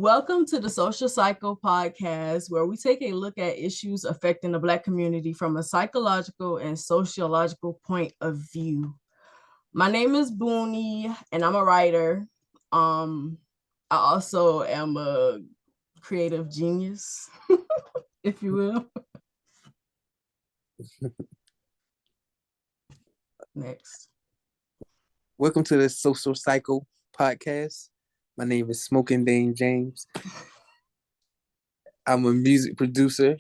Welcome to the Social Cycle podcast, where we take a look at issues affecting the Black community from a psychological and sociological point of view. My name is Boonie, and I'm a writer. I also am a creative genius, if you will. Next. Welcome to the Social Cycle podcast. My name is Smoking Dame James. I'm a music producer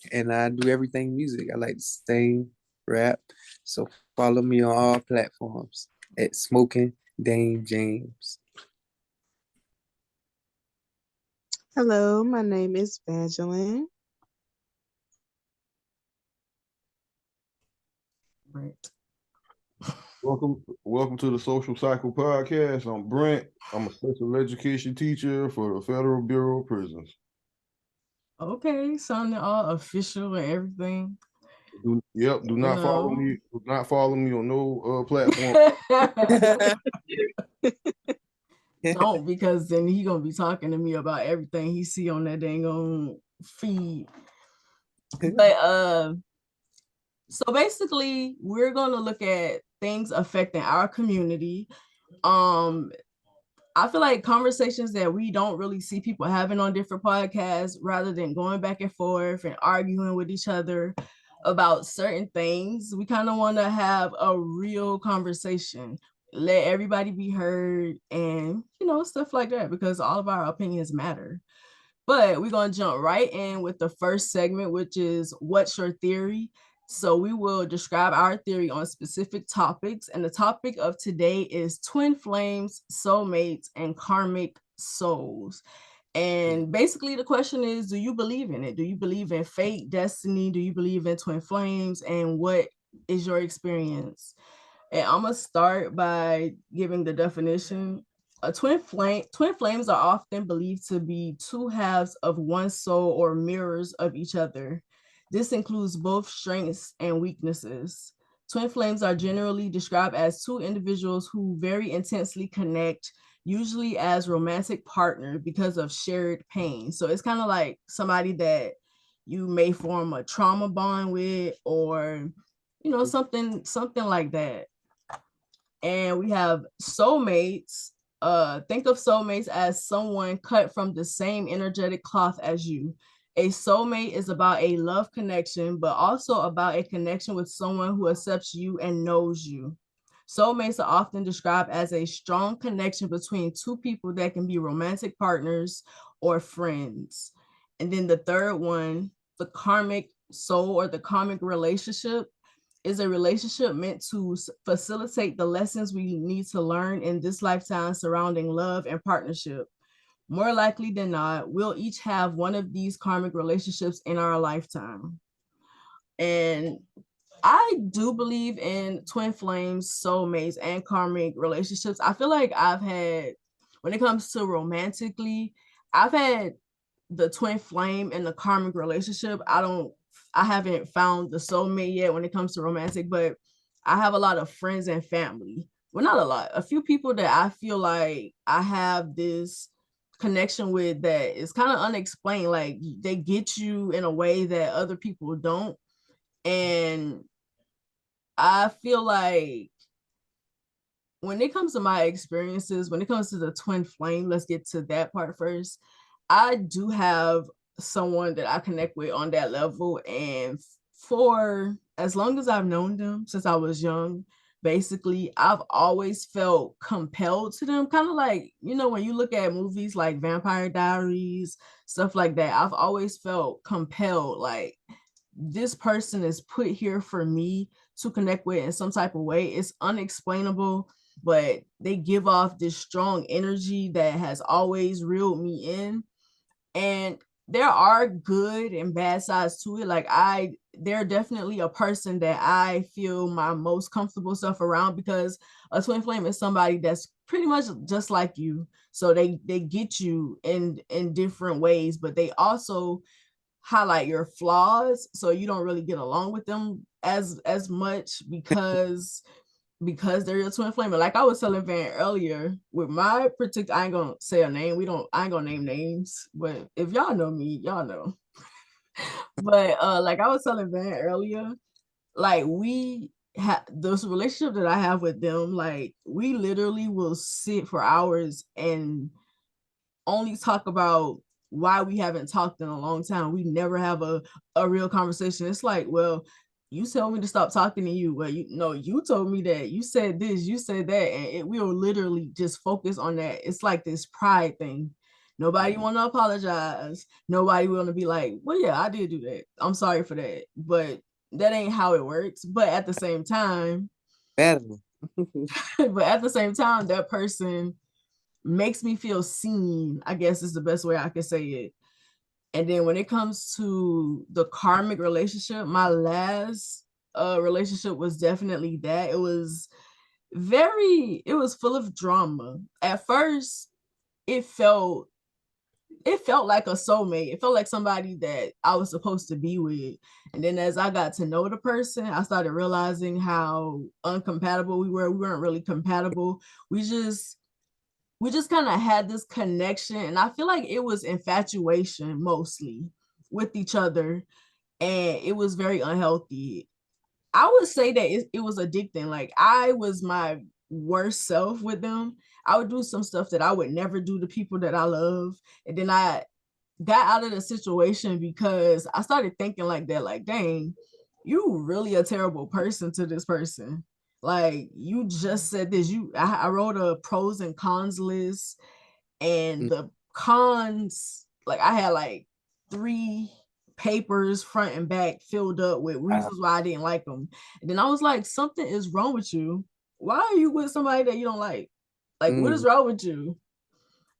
and I do everything music. I like to sing, rap. So follow me on all platforms at Smoking Dame James. Hello, my name is Vanjalyn. Brent. Welcome to the Social Cycle podcast. I'm Brent. I'm a special education teacher for the Federal Bureau of Prisons. Okay, sounding all official and everything. Do not follow me. Do not follow me on no platform. Don't, because then he gonna be talking to me about everything he see on that dang on feed. But so basically we're gonna look at things affecting our community. I feel like conversations that we don't really see people having on different podcasts, rather than going back and forth and arguing with each other about certain things, we kind of want to have a real conversation, let everybody be heard, and stuff like that, because all of our opinions matter. But we're going to jump right in with the first segment, which is What's Your Theory? So we will describe our theory on specific topics. And the topic of today is twin flames, soulmates, and karmic souls. And basically the question is, do you believe in it? Do you believe in fate, destiny? Do you believe in twin flames? And what is your experience? And I'm going to start by giving the definition. Twin flames are often believed to be two halves of one soul or mirrors of each other. This includes both strengths and weaknesses. Twin flames are generally described as two individuals who very intensely connect, usually as romantic partner because of shared pain. So it's kind of like somebody that you may form a trauma bond with, or something like that. And we have soulmates. Think of soulmates as someone cut from the same energetic cloth as you. A soulmate is about a love connection, but also about a connection with someone who accepts you and knows you. Soulmates are often described as a strong connection between two people that can be romantic partners or friends. And then the third one, the karmic soul or the karmic relationship, is a relationship meant to facilitate the lessons we need to learn in this lifetime surrounding love and partnership. More likely than not, we'll each have one of these karmic relationships in our lifetime. And I do believe in twin flames, soulmates, and karmic relationships. I feel like when it comes to romantically, I've had the twin flame and the karmic relationship. I haven't found the soulmate yet when it comes to romantic, but I have a lot of friends and family. Well, not a lot, a few people that I feel like I have this connection with that is kind of unexplained. Like, they get you in a way that other people don't. And I feel like when it comes to my experiences, when it comes to the twin flame, let's get to that part first. I do have someone that I connect with on that level. And for as long as I've known them, since I was young, basically, I've always felt compelled to them. Kind of like, when you look at movies like Vampire Diaries, stuff like that, I've always felt compelled, like, this person is put here for me to connect with in some type of way. It's unexplainable, but they give off this strong energy that has always reeled me in. And there are good and bad sides to it. Like, they're definitely a person that I feel my most comfortable self around, because a twin flame is somebody that's pretty much just like you. So they get you in different ways, but they also highlight your flaws, so you don't really get along with them as much, because because they're your twin flame. And like I was telling Van earlier, with my particular, I ain't gonna say a name. I ain't gonna name names, but if y'all know me, y'all know. But like I was telling Van earlier, like we have this relationship that I have with them, like we literally will sit for hours and only talk about why we haven't talked in a long time. We never have a real conversation. It's like, well, you told me to stop talking to you. Well, you told me that. You said this, you said that, and we will literally just focus on that. It's like this pride thing. Nobody want to apologize. Nobody want to be like, well, yeah, I did do that. I'm sorry for that. But that ain't how it works. But at the same time, that person makes me feel seen, I guess is the best way I could say it. And then when it comes to the karmic relationship, my last relationship was definitely that. It was full of drama. At first, it felt like a soulmate. It felt like somebody that I was supposed to be with. And then as I got to know the person, I started realizing how uncompatible we were. We weren't really compatible. We just kind of had this connection, and I feel like it was infatuation mostly with each other, and it was very unhealthy. I would say that it was addicting. Like I was my worst self with them. I would do some stuff that I would never do to people that I love, and then I got out of the situation because I started thinking like that, like, dang, you really a terrible person to this person. Like you just said this. I wrote a pros and cons list, and the cons, like I had like 3 papers front and back filled up with reasons why I didn't like them. And then I was like, something is wrong with you. Why are you with somebody that you don't like? Like, what is wrong with you?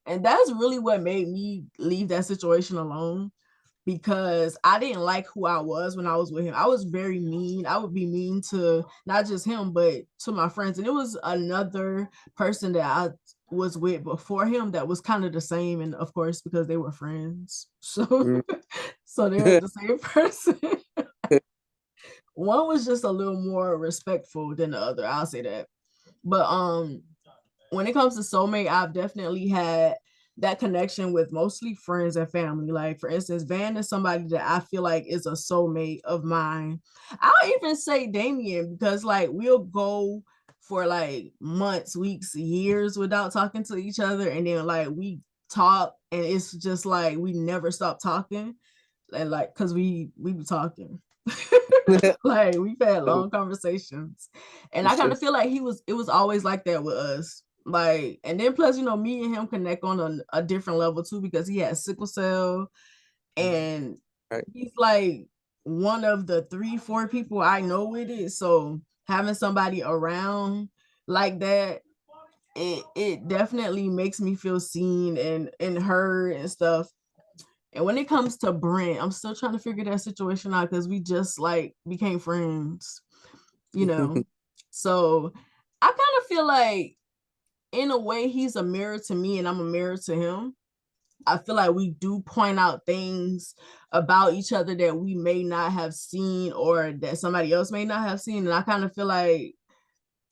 And that's really what made me leave that situation alone, because I didn't like who I was when I was with him. I was very mean. I would be mean to not just him, but to my friends. And it was another person that I was with before him that was kind of the same. And of course, because they were friends. So, so they were the same person. One was just a little more respectful than the other. I'll say that. But when it comes to soulmate, I've definitely had that connection with mostly friends and family. Like for instance, Van is somebody that I feel like is a soulmate of mine. I'll even say Damien, because like we'll go for like months, weeks, years without talking to each other, and then like we talk and it's just like we never stop talking, and like because we be talking. Like we've had long conversations, and I kind of feel like it was always like that with us. Like, and then plus, me and him connect on a different level too, because he has sickle cell, and he's like one of the 3-4 people I know with it. So having somebody around like that, it definitely makes me feel seen and heard and stuff. And when it comes to Brent, I'm still trying to figure that situation out, because we just like became friends, So I kind of feel like in a way he's a mirror to me and I'm a mirror to him. I feel like we do point out things about each other that we may not have seen or that somebody else may not have seen. And I kind of feel like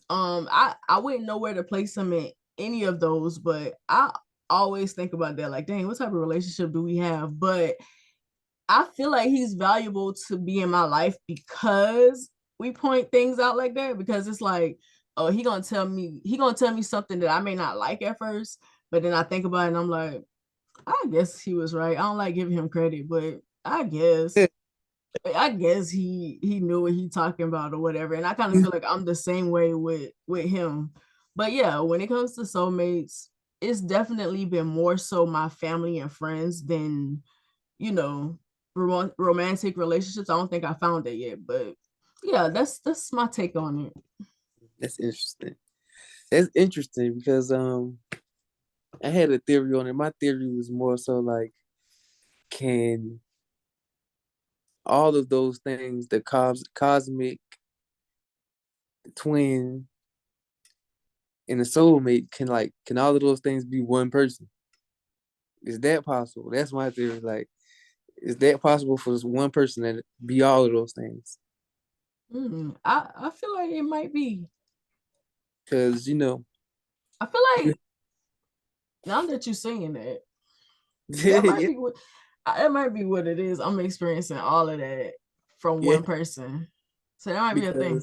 I wouldn't know where to place him in any of those, but I always think about that, like, dang, what type of relationship do we have? But I feel like he's valuable to be in my life because we point things out like that, because it's like, oh, he gonna tell me something that I may not like at first, but then I think about it and I'm like, I guess he was right. I don't like giving him credit, but I guess he knew what he talking about or whatever. And I kind of feel like I'm the same way with him. But yeah, when it comes to soulmates, it's definitely been more so my family and friends than, romantic relationships. I don't think I found it yet, but yeah, that's my take on it. That's interesting. That's interesting because I had a theory on it. My theory was more so like, can all of those things, the cosmic, the twin, and the soulmate, can all of those things be one person? Is that possible? That's my theory. Like, is that possible for this one person to be all of those things? I feel like it might be. Because I feel like now that you're saying that, that might yeah, be what that might be what it is. I'm experiencing all of that from yeah. one person. So that might be a Because thing.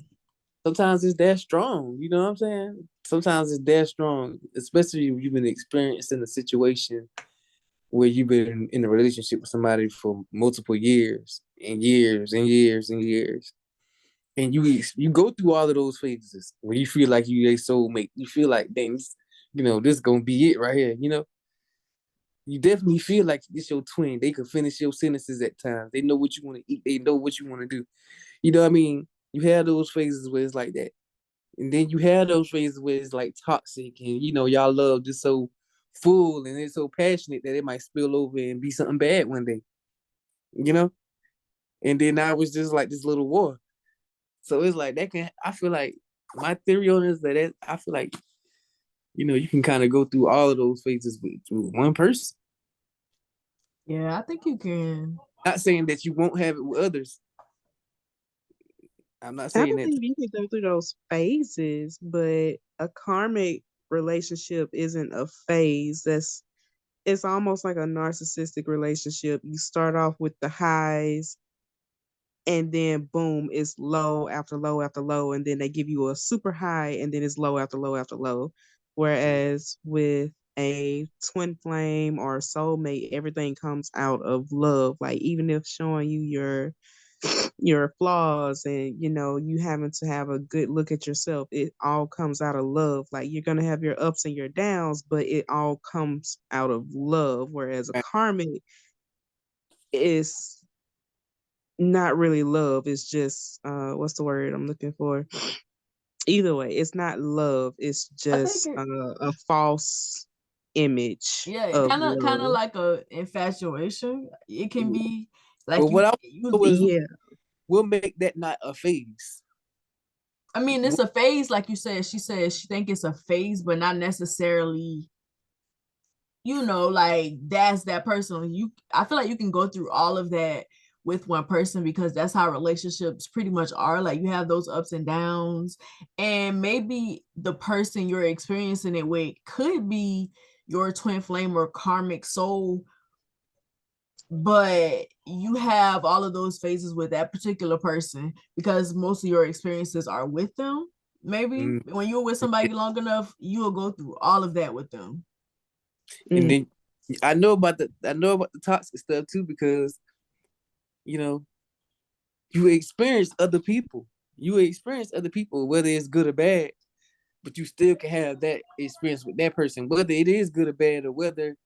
sometimes it's that strong. You know what I'm saying? Sometimes it's that strong, especially if you've been experiencing a situation where you've been in a relationship with somebody for multiple years and years and years and years. And you go through all of those phases where you feel like you a soulmate. You feel like, dang, this gonna be it right here. You definitely feel like this your twin. They can finish your sentences at times. They know what you want to eat. They know what you want to do. You know what I mean? You have those phases where it's like that. And then you have those phases where it's like toxic and y'all love just so full and it's so passionate that it might spill over and be something bad one day. You know? And then now it's just like this little war. So it's like I feel like my theory on this that I feel like, you can kind of go through all of those phases with one person. Yeah, I think you can. Not saying that you won't have it with others. I'm not I saying that. believe you can go through those phases, but a karmic relationship isn't a phase. It's almost like a narcissistic relationship. You start off with the highs, and then boom, it's low after low after low, and then they give you a super high, and then it's low after low after low. Whereas with a twin flame or a soulmate, everything comes out of love. Like even if showing you your flaws and you having to have a good look at yourself, it all comes out of love. Like you're gonna have your ups and your downs, but it all comes out of love. Whereas a karmic is not really love. It's just what's the word I'm looking for? Either way, it's not love. It's I think just a false image yeah, of kind of love. like a infatuation. It can be But like what I you know is Yeah. we'll make that not a phase. I mean, it's a phase, like you said. She said she think it's a phase, but not necessarily. Like that's that person. I feel like you can go through all of that with one person because that's how relationships pretty much are. Like you have those ups and downs, and maybe the person you're experiencing it with could be your twin flame or karmic soul, but you have all of those phases with that particular person because most of your experiences are with them. Maybe Mm. when you're with somebody long enough, you will go through all of that with them. And Mm. then I know about the toxic stuff too because you know you experience other people. You experience other people, whether it's good or bad, but you still can have that experience with that person, whether it is good or bad, or whether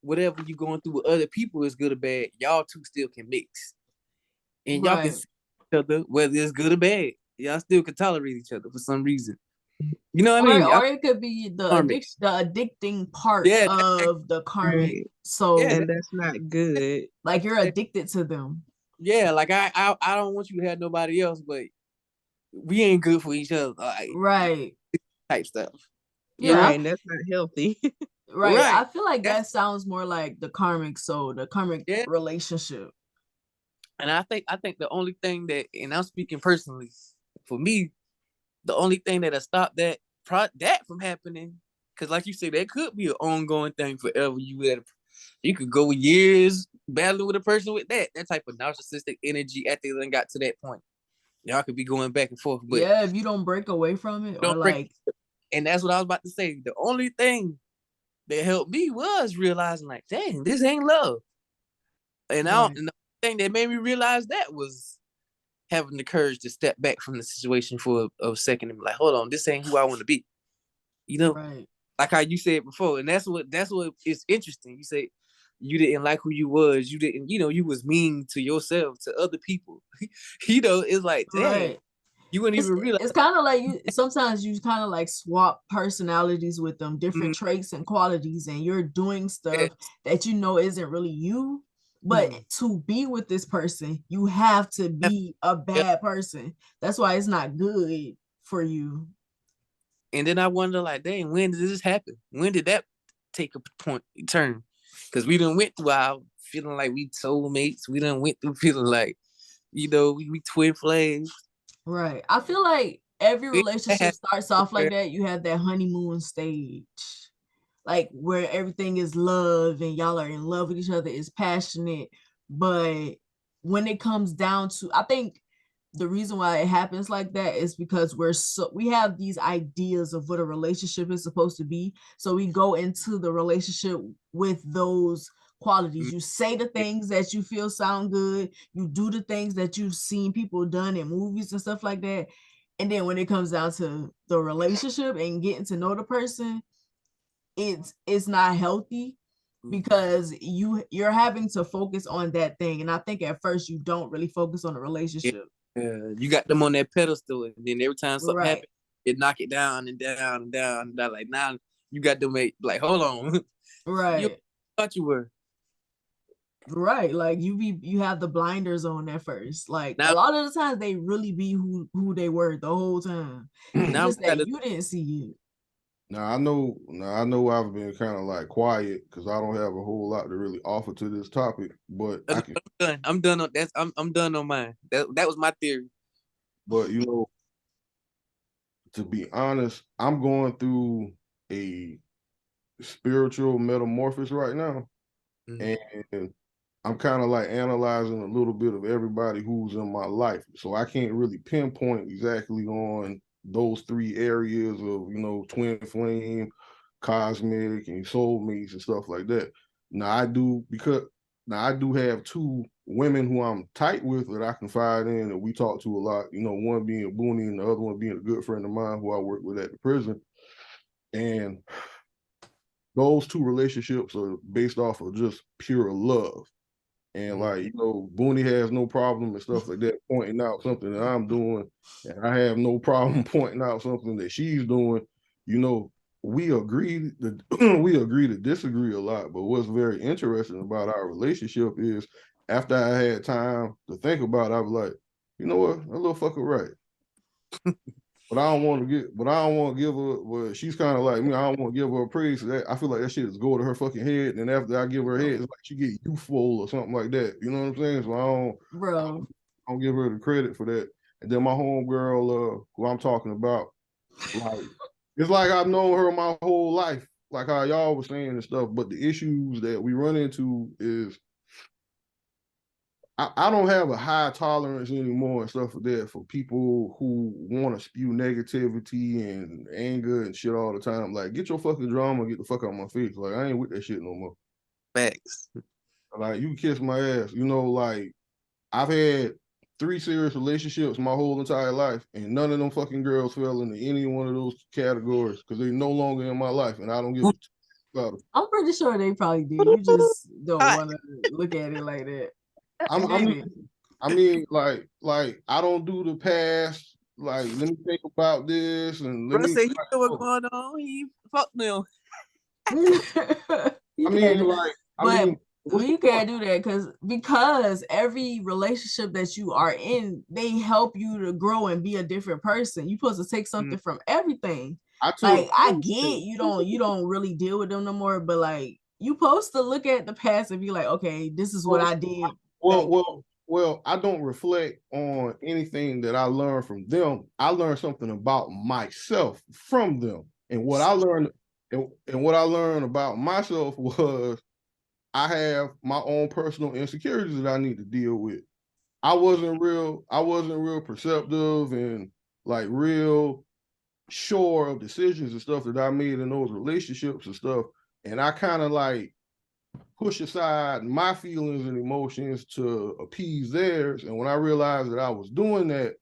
whatever you're going through with other people is good or bad. Y'all two still can mix, and y'all can Right. see each other, whether it's good or bad. Y'all still can tolerate each other for some reason. You know what I or mean? or I'm it could be karmics. the addicting part Yeah, of the karmic Right. yeah, soul. And that's not good. Like you're addicted to them. yeah. Like I don't want you to have nobody else, but we ain't good for each other. Like Right. type stuff. You Yeah, know? Right. And that's not healthy. right. Right. I feel like That's that sounds more like the karmic soul, the karmic yeah. relationship. And I think the only thing that, and I'm speaking personally, for me, the only thing that'll stop that from happening, because like you said, that could be an ongoing thing forever. You could go years battling with a person with that type of narcissistic energy after they done got to that point. Y'all could be going back and forth, but Yeah, if you don't break away from it or don't break. like And that's what I was about to say. The only thing that helped me was realizing, like, dang, this ain't love. Right. And the thing that made me realize that was having the courage to step back from the situation for a second and be like, hold on, this ain't who I want to be. You know, right. like how you said before, and that's what is interesting. You say you didn't like who you was, you didn't, you was mean to yourself, to other people. It's like, dang, Right. you wouldn't It's even realize. it's kind of like you sometimes you kind of like swap personalities with them, different Mm, traits and qualities, and you're doing yeah, stuff that isn't really you. But Mm. to be with this person, you have to be a yeah. bad person. That's why it's not good for you. And then I wonder, like, dang, when did this happen? When did that take a turn? Because we done went through our feeling like we soulmates. We done went through feeling like, we twin flames. Right. I feel like every It relationship starts off like that. You have that honeymoon stage, like where everything is love and y'all are in love with each other, is passionate. But when it comes down to, I think the reason why it happens like that is because we have these ideas of what a relationship is supposed to be. So we go into the relationship with those qualities. You say the things that you feel sound good. You do the things that you've seen people done in movies and stuff like that. And then when it comes down to the relationship and getting to know the person, it's not healthy because you're having to focus on that thing. And I think at first you don't really focus on the relationship. Yeah, you got them on that pedestal, and then every time something Right. happens, it knock it down and down and down and down. Like now, you got them like, hold on, you Right. thought you were. Right. Like you have the blinders on at first. Like a Now, lot of the times they really be who they were the whole time. It's now we just got that to. you didn't see it. Now I know I've been kind of like quiet because I don't have a whole lot to really offer to this topic, but I can. I'm done. I'm done on that's. I'm done on mine. That was my theory. But to be honest, I'm going through a spiritual metamorphosis right now, and I'm kind of like analyzing a little bit of everybody who's in my life. So I can't really pinpoint exactly on those three areas of, twin flame, cosmic, and soulmates and stuff like that. Now I do have two women who I'm tight with that I confide in and we talk to a lot, one being Boonie and the other one being a good friend of mine who I work with at the prison. And those two relationships are based off of just pure love. And like, Boonie has no problem and stuff like that, pointing out something that I'm doing. And I have no problem pointing out something that she's doing. We agree to disagree a lot. But what's very interesting about our relationship is after I had time to think about it, I was like, you know what, a little fucker right. But I don't want to give her. Well, she's kind of like me. I don't want to give her a praise. That I feel like that shit is go to her fucking head, and after I give her a head, it's like she get youthful or something like that. You know what I'm saying? So I don't give her the credit for that. And then my homegirl, who I'm talking about, like it's like I've known her my whole life, like how y'all was saying and stuff. But the issues that we run into is I don't have a high tolerance anymore and stuff like that for people who want to spew negativity and anger and shit all the time. Like, get your fucking drama, get the fuck out of my face. Like, I ain't with that shit no more. Facts. Like, you can kiss my ass. Like, I've had 3 serious relationships my whole entire life, and none of them fucking girls fell into any one of those categories because they're no longer in my life, and I don't give a about them. I'm pretty sure they probably did. You just don't want to look at it like that. I mean, like I don't do the past. Like, let me think about this and let Bro me. say you know what's going on. He fuck them. You can't do that because every relationship that you are in, they help you to grow and be a different person. You're supposed to take something from everything. I get you don't really deal with them no more, but like you supposed to look at the past and be like, okay, this is what I did. Well, I don't reflect on anything that I learned from them. I learned something about myself from them. And what I learned about myself was I have my own personal insecurities that I need to deal with. I wasn't real perceptive and like real sure of decisions and stuff that I made in those relationships and stuff. And I kind of like push aside my feelings and emotions to appease theirs. And when I realized that I was doing that,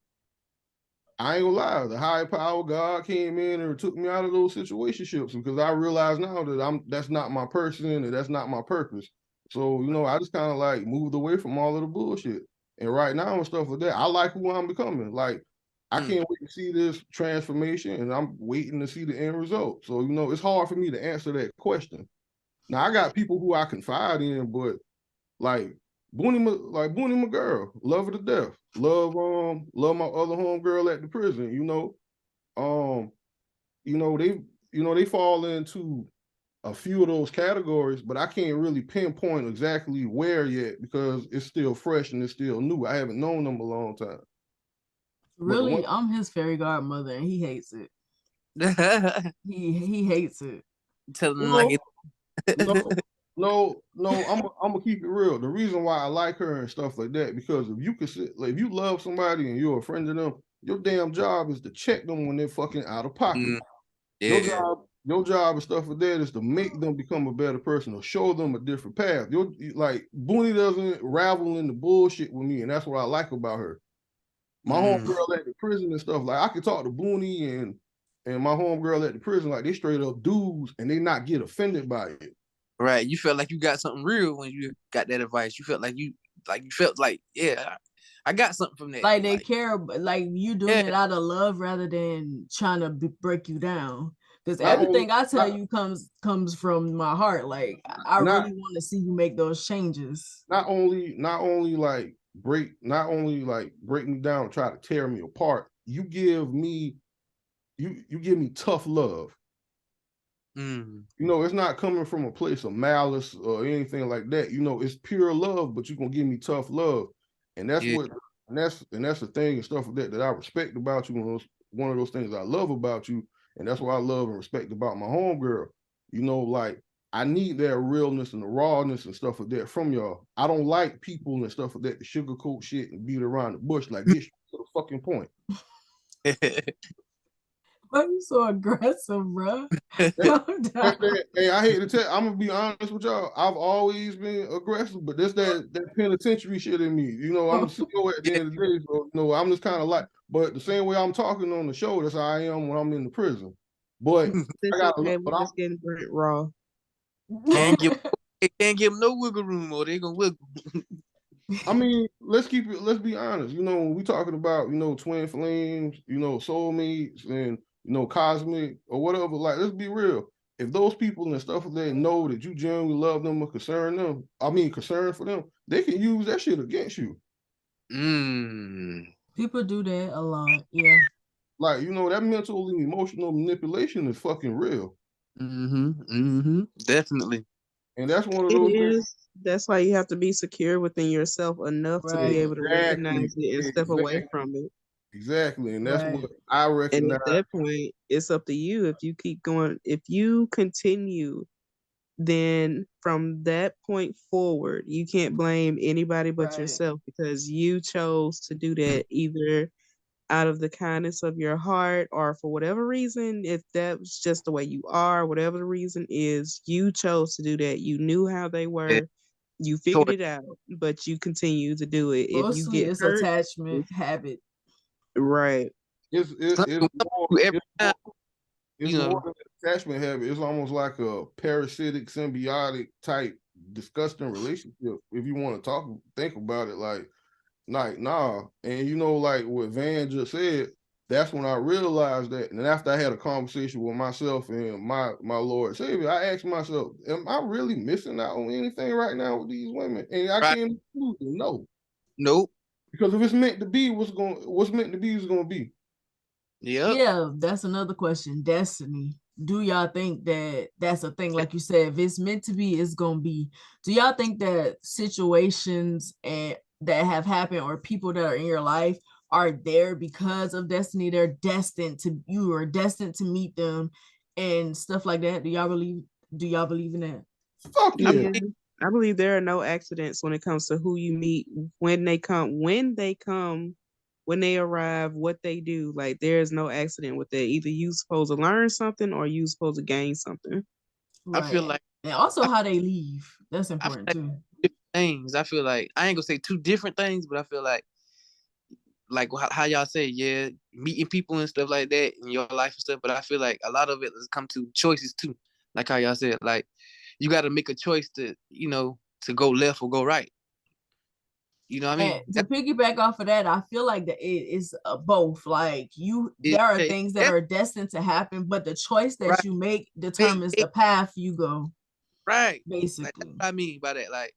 I ain't gonna lie, the higher power God came in and took me out of those situationships because I realize now that that's not my person and that's not my purpose. So, I just kind of like moved away from all of the bullshit. And right now and stuff like that, I like who I'm becoming. Like, I can't wait to see this transformation and I'm waiting to see the end result. So, it's hard for me to answer that question. Now I got people who I confide in, but like Boonie, my girl, love her to death. Love my other homegirl at the prison. They fall into a few of those categories, but I can't really pinpoint exactly where yet because it's still fresh and it's still new. I haven't known them a long time. Really, I'm his fairy godmother, and he hates it. He hates it. Tell them like it. No, I'm gonna keep it real. The reason why I like her and stuff like that, because if you if you love somebody and you're a friend of them, your damn job is to check them when they're fucking out of pocket. Yeah. Your job and stuff like that is to make them become a better person or show them a different path. Like Boonie doesn't ravel in the bullshit with me, and that's what I like about her. My homegirl at the prison and stuff, like I could talk to Boonie and my homegirl at the prison, like they straight up dudes and they not get offended by it. Right. You felt like you got something real when you got that advice. You felt like yeah, I got something from that. Like they care, like you doing it out of love rather than trying to break you down. Because everything I tell you comes from my heart. Like I really want to see you make those changes. Not only like break me down, try to tear me apart. You give me tough love. You know, it's not coming from a place of malice or anything like that. You know, it's pure love, but you're gonna give me tough love, and that's that's the thing and stuff like that I respect about you. One of those things I love about you, and that's what I love and respect about my homegirl. You know, like I need that realness and the rawness and stuff like that from y'all. I don't like people and stuff like that to sugarcoat shit and beat around the bush. Like, get to the fucking point. Why are you so aggressive, bro? Calm down. Hey, I hate to tell. I'm gonna be honest with y'all. I've always been aggressive, but there's that penitentiary shit in me. You know, I'm a CEO at the end of the day, so you know, I'm just kind of like. But the same way I'm talking on the show, that's how I am when I'm in the prison. But I got. Okay, we're just getting Brent raw. Can't give them no wiggle room, or they gonna wiggle. I mean, let's be honest. You know, when we talking about, you know, twin flames, you know, soulmates, and you know, cosmic or whatever. Like, let's be real. If those people and stuff that know that you genuinely love them or concerned for them, they can use that shit against you. People do that a lot, yeah. Like, you know, that mental and emotional manipulation is fucking real. Definitely. And that's one of those things. That's why you have to be secure within yourself enough to be able to recognize it and step away from it. Exactly. And that's what I recognize. And at that point, it's up to you. If you keep going, if you continue, then from that point forward, you can't blame anybody but yourself, because you chose to do that either out of the kindness of your heart or for whatever reason. If that was just the way you are, whatever the reason is, you chose to do that. You knew how they were. You figured it out, but you continue to do it. Mostly if you get it's hurt, attachment habit. Right. It's more than an attachment habit. It's almost like a parasitic, symbiotic type disgusting relationship. If you want to think about it, like nah. And you know, like what Van just said, that's when I realized that. And after I had a conversation with myself and my Lord Savior, I asked myself, am I really missing out on anything right now with these women? And I can't conclude no. Nope. Because if it's meant to be, what's meant to be is gonna be. Yeah, that's another question. Destiny. Do y'all think that that's a thing? Like you said, if it's meant to be, it's gonna be. Do y'all think that situations that have happened or people that are in your life are there because of destiny? They're destined to, you are destined to meet them and stuff like that. Do y'all believe in that? Fuck yeah. I believe there are no accidents when it comes to who you meet, when they arrive, what they do. Like, there's no accident with that. Either you supposed to learn something or you supposed to gain something. Right. I feel like, and also how they leave. That's important too. Different things. I feel like I ain't gonna say two different things, but I feel like how y'all say, yeah, meeting people and stuff like that in your life and stuff. But I feel like a lot of it has come to choices too. Like how y'all said, like you got to make a choice to, you know, to go left or go right. You know what I mean? And to piggyback off of that, I feel like that it is both. Like there are things that are destined to happen, but the choice that you make determines the path you go. Right. Basically. Like, that's what I mean by that. Like,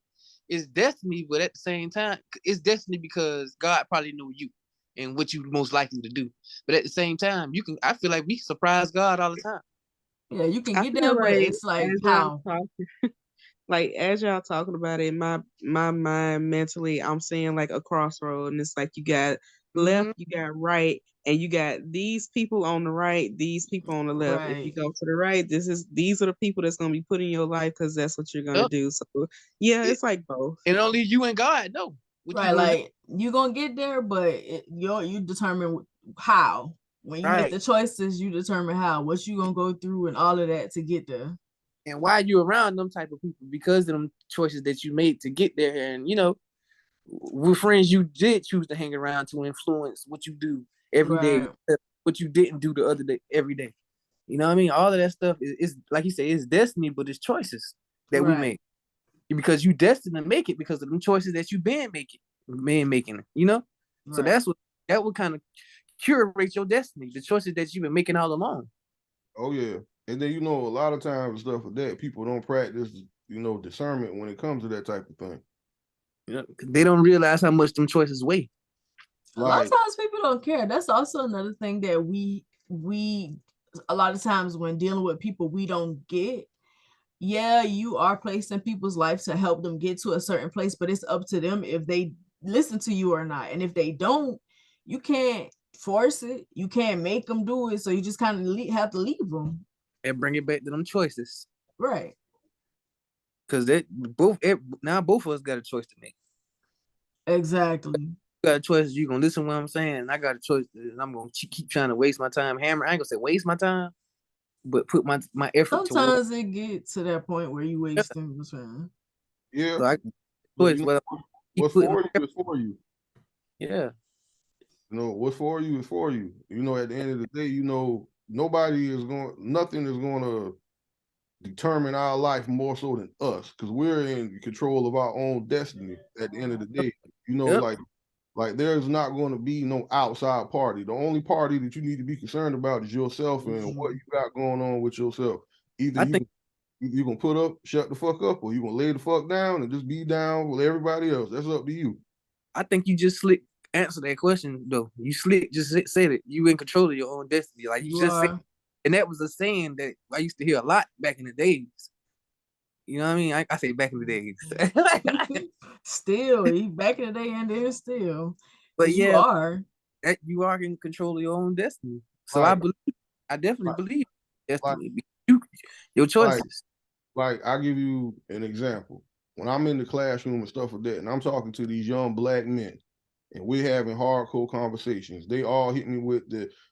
it's destiny, but at the same time, it's destiny because God probably knew you and what you most likely to do. But at the same time, I feel like we surprise God all the time. Yeah, you can get there, but it's like how. Like, as y'all talking about it, my mind mentally, I'm seeing like a crossroad, and it's like you got left, you got right, and you got these people on the right, these people on the left. If you Right. go to the right, these are the people that's gonna be put in your life because that's what you're gonna Yep. do. So yeah, it's like both. And only you and God know what you Right. gonna do. Like you gonna get there, but you determine how. When you make Right. the choices, you determine how. What you gonna go through and all of that to get there. And why you around them type of people? Because of them choices that you made to get there. And with friends you did choose to hang around to influence what you do every day, Right. what you didn't do the other day, every day. You know what I mean? All of that stuff is like you say, it's destiny, but it's choices that we Right. make. Because you destined to make it because of them choices that you've been making, So Right. that would kind of curate your destiny, the choices that you've been making all along. Oh yeah. And then a lot of times stuff like that, people don't practice, discernment when it comes to that type of thing. They don't realize how much them choices weigh. A lot of times people don't care. That's also another thing that we a lot of times when dealing with people we don't get. Yeah, you are placed in people's lives to help them get to a certain place, but it's up to them if they listen to you or not. And if they don't, you can't force it. You can't make them do it. So you just kind of have to leave them. And bring it back to them choices. Right. Because now both of us got a choice to make. Exactly. You got a choice. You gonna listen to what I'm saying, and I got a choice. And I'm gonna keep trying to waste my time. I ain't gonna say waste my time, but put my effort Sometimes it gets to that point where you wasting your time. Yeah. So What's for you is for you. Yeah. What's for you is for you. At the end of the day, nothing is going to determine our life more so than us, because we're in control of our own destiny at the end of the day. Like there's not going to be no outside party. The only party that you need to be concerned about is yourself and what you got going on with yourself. Either you're going to put up, shut the fuck up, or you're going to lay the fuck down and just be down with everybody else. That's up to you. I think you just slick answer that question, though. You slick just said it. You in control of your own destiny. Like you just said. And that was a saying that I used to hear a lot back in the days. You know what I mean? I say back in the days. Still, back in the day and then still. But you are in control of your own destiny. So I definitely believe destiny. Your choices. Like I'll give you an example. When I'm in the classroom and stuff like that, and I'm talking to these young black men, and we're having hardcore conversations, they all hit me with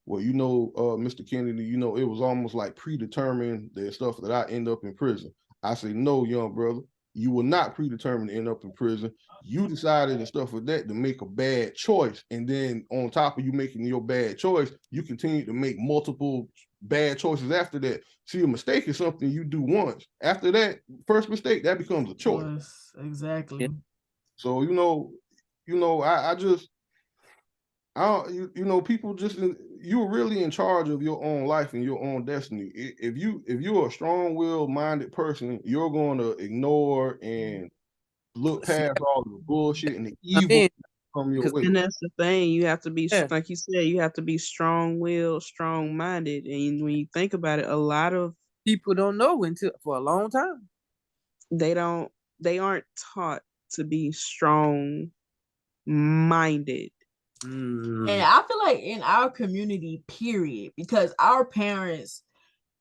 Mr. Kennedy, it was almost like predetermined the stuff that I end up in prison. I say, no, young brother, you were not predetermined to end up in prison. You decided and stuff like that to make a bad choice. And then on top of you making your bad choice, you continue to make multiple bad choices after that. See, a mistake is something you do once. After that first mistake, that becomes a choice. Yes, exactly. Yeah. So, people just, you're really in charge of your own life and your own destiny. If you're a strong-willed minded person, you're going to ignore and look past all the bullshit and the evil from your way. And that's the thing. You have to be, like you said, you have to be strong-willed, strong-minded. And when you think about it, a lot of people don't know for a long time. They aren't taught to be strong-minded. And I feel like in our community, period, because our parents,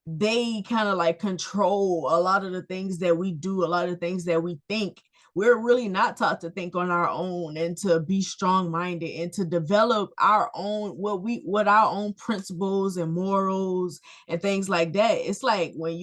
they kind of like control a lot of the things that we do, a lot of the things that we think. We're really not taught to think on our own and to be strong-minded and to develop our own what our own principles and morals and things like that. It's like when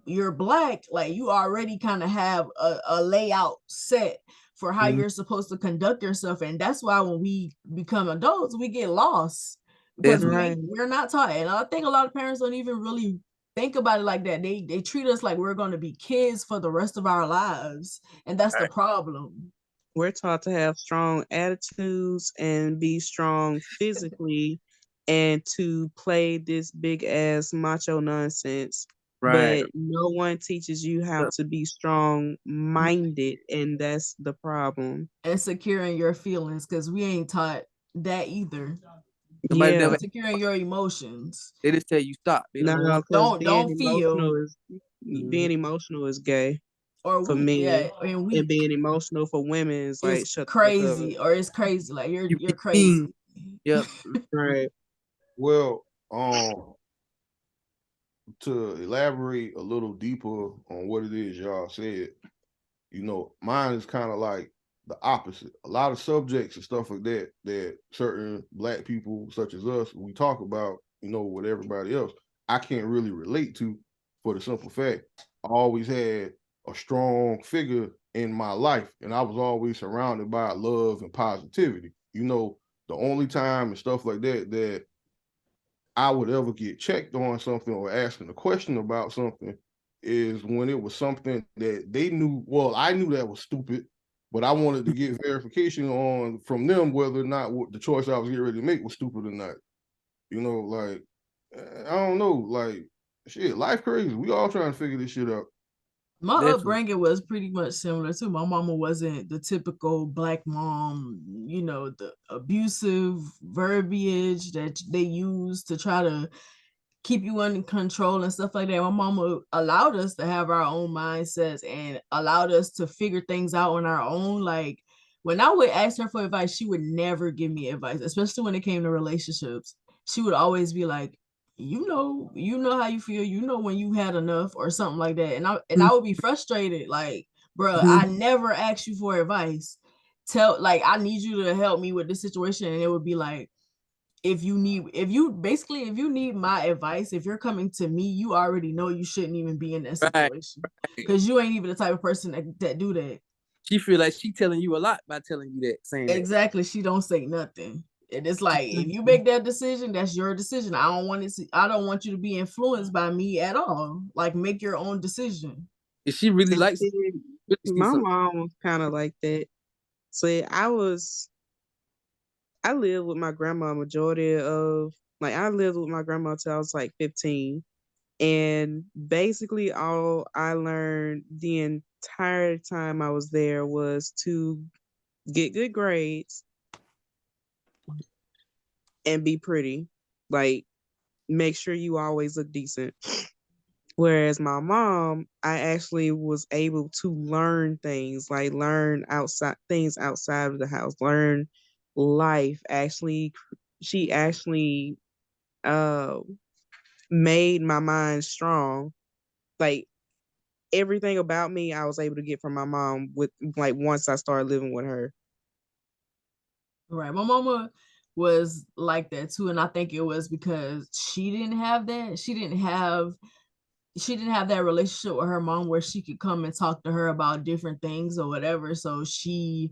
you're black, like you already kind of have a layout set for how you're supposed to conduct yourself. And that's why when we become adults, we get lost because we're not taught. And I think a lot of parents don't even really think about it like that. They treat us like we're going to be kids for the rest of our lives. And that's the problem. We're taught to have strong attitudes and be strong physically and to play this big ass macho nonsense. Right. But no one teaches you how to be strong-minded, and that's the problem. And securing your feelings, because we ain't taught that either. Securing your emotions. They just tell you stop. They don't feel. Being emotional is gay. Or for men, and being emotional for women is like shut crazy, or it's crazy. Like you're crazy. Yep. Right. Well, to elaborate a little deeper on what it is y'all said, mine is kind of like the opposite. A lot of subjects and stuff like that certain Black people such as us, we talk about, with everybody else, I can't really relate to, for the simple fact I always had a strong figure in my life, and I was always surrounded by love and positivity. The only time and stuff like that I would ever get checked on something or asking a question about something is when it was something that they knew. Well, I knew that was stupid, but I wanted to get verification on from them whether or not what the choice I was getting ready to make was stupid or not. Like, I don't know, like, shit, life crazy. We all trying to figure this shit out. My Definitely. upbringing was pretty much similar too. My mama wasn't the typical Black mom, the abusive verbiage that they use to try to keep you under control and stuff like that. My mama allowed us to have our own mindsets and allowed us to figure things out on our own. Like when I would ask her for advice, she would never give me advice, especially when it came to relationships. She would always be like, you know how you feel, when you had enough or something like that. And I would be frustrated, like, bro, I never asked you for advice. I need you to help me with this situation. And it would be like, if you need my advice, if you're coming to me, you already know you shouldn't even be in that Right. situation because you ain't even the type of person that do that. She feel like she telling you a lot by telling you that, saying Exactly. She don't say nothing. And it's like, if you make that decision, that's your decision. I don't want you to be influenced by me at all. Like, make your own decision. If she really And likes see, my mom was kind of like that. So I lived with my grandma I lived with my grandma till I was like 15. And basically all I learned the entire time I was there was to get good grades and be pretty. Like, make sure you always look decent. Whereas my mom, I actually was able to learn things, like learn things outside of the house, learn life. She actually uh made my mind strong. Like, everything about me I was able to get from my mom with, like, once I started living with her. Right. My mama was like that too. And I think it was because she didn't have that. She didn't have that relationship with her mom where she could come and talk to her about different things or whatever. So she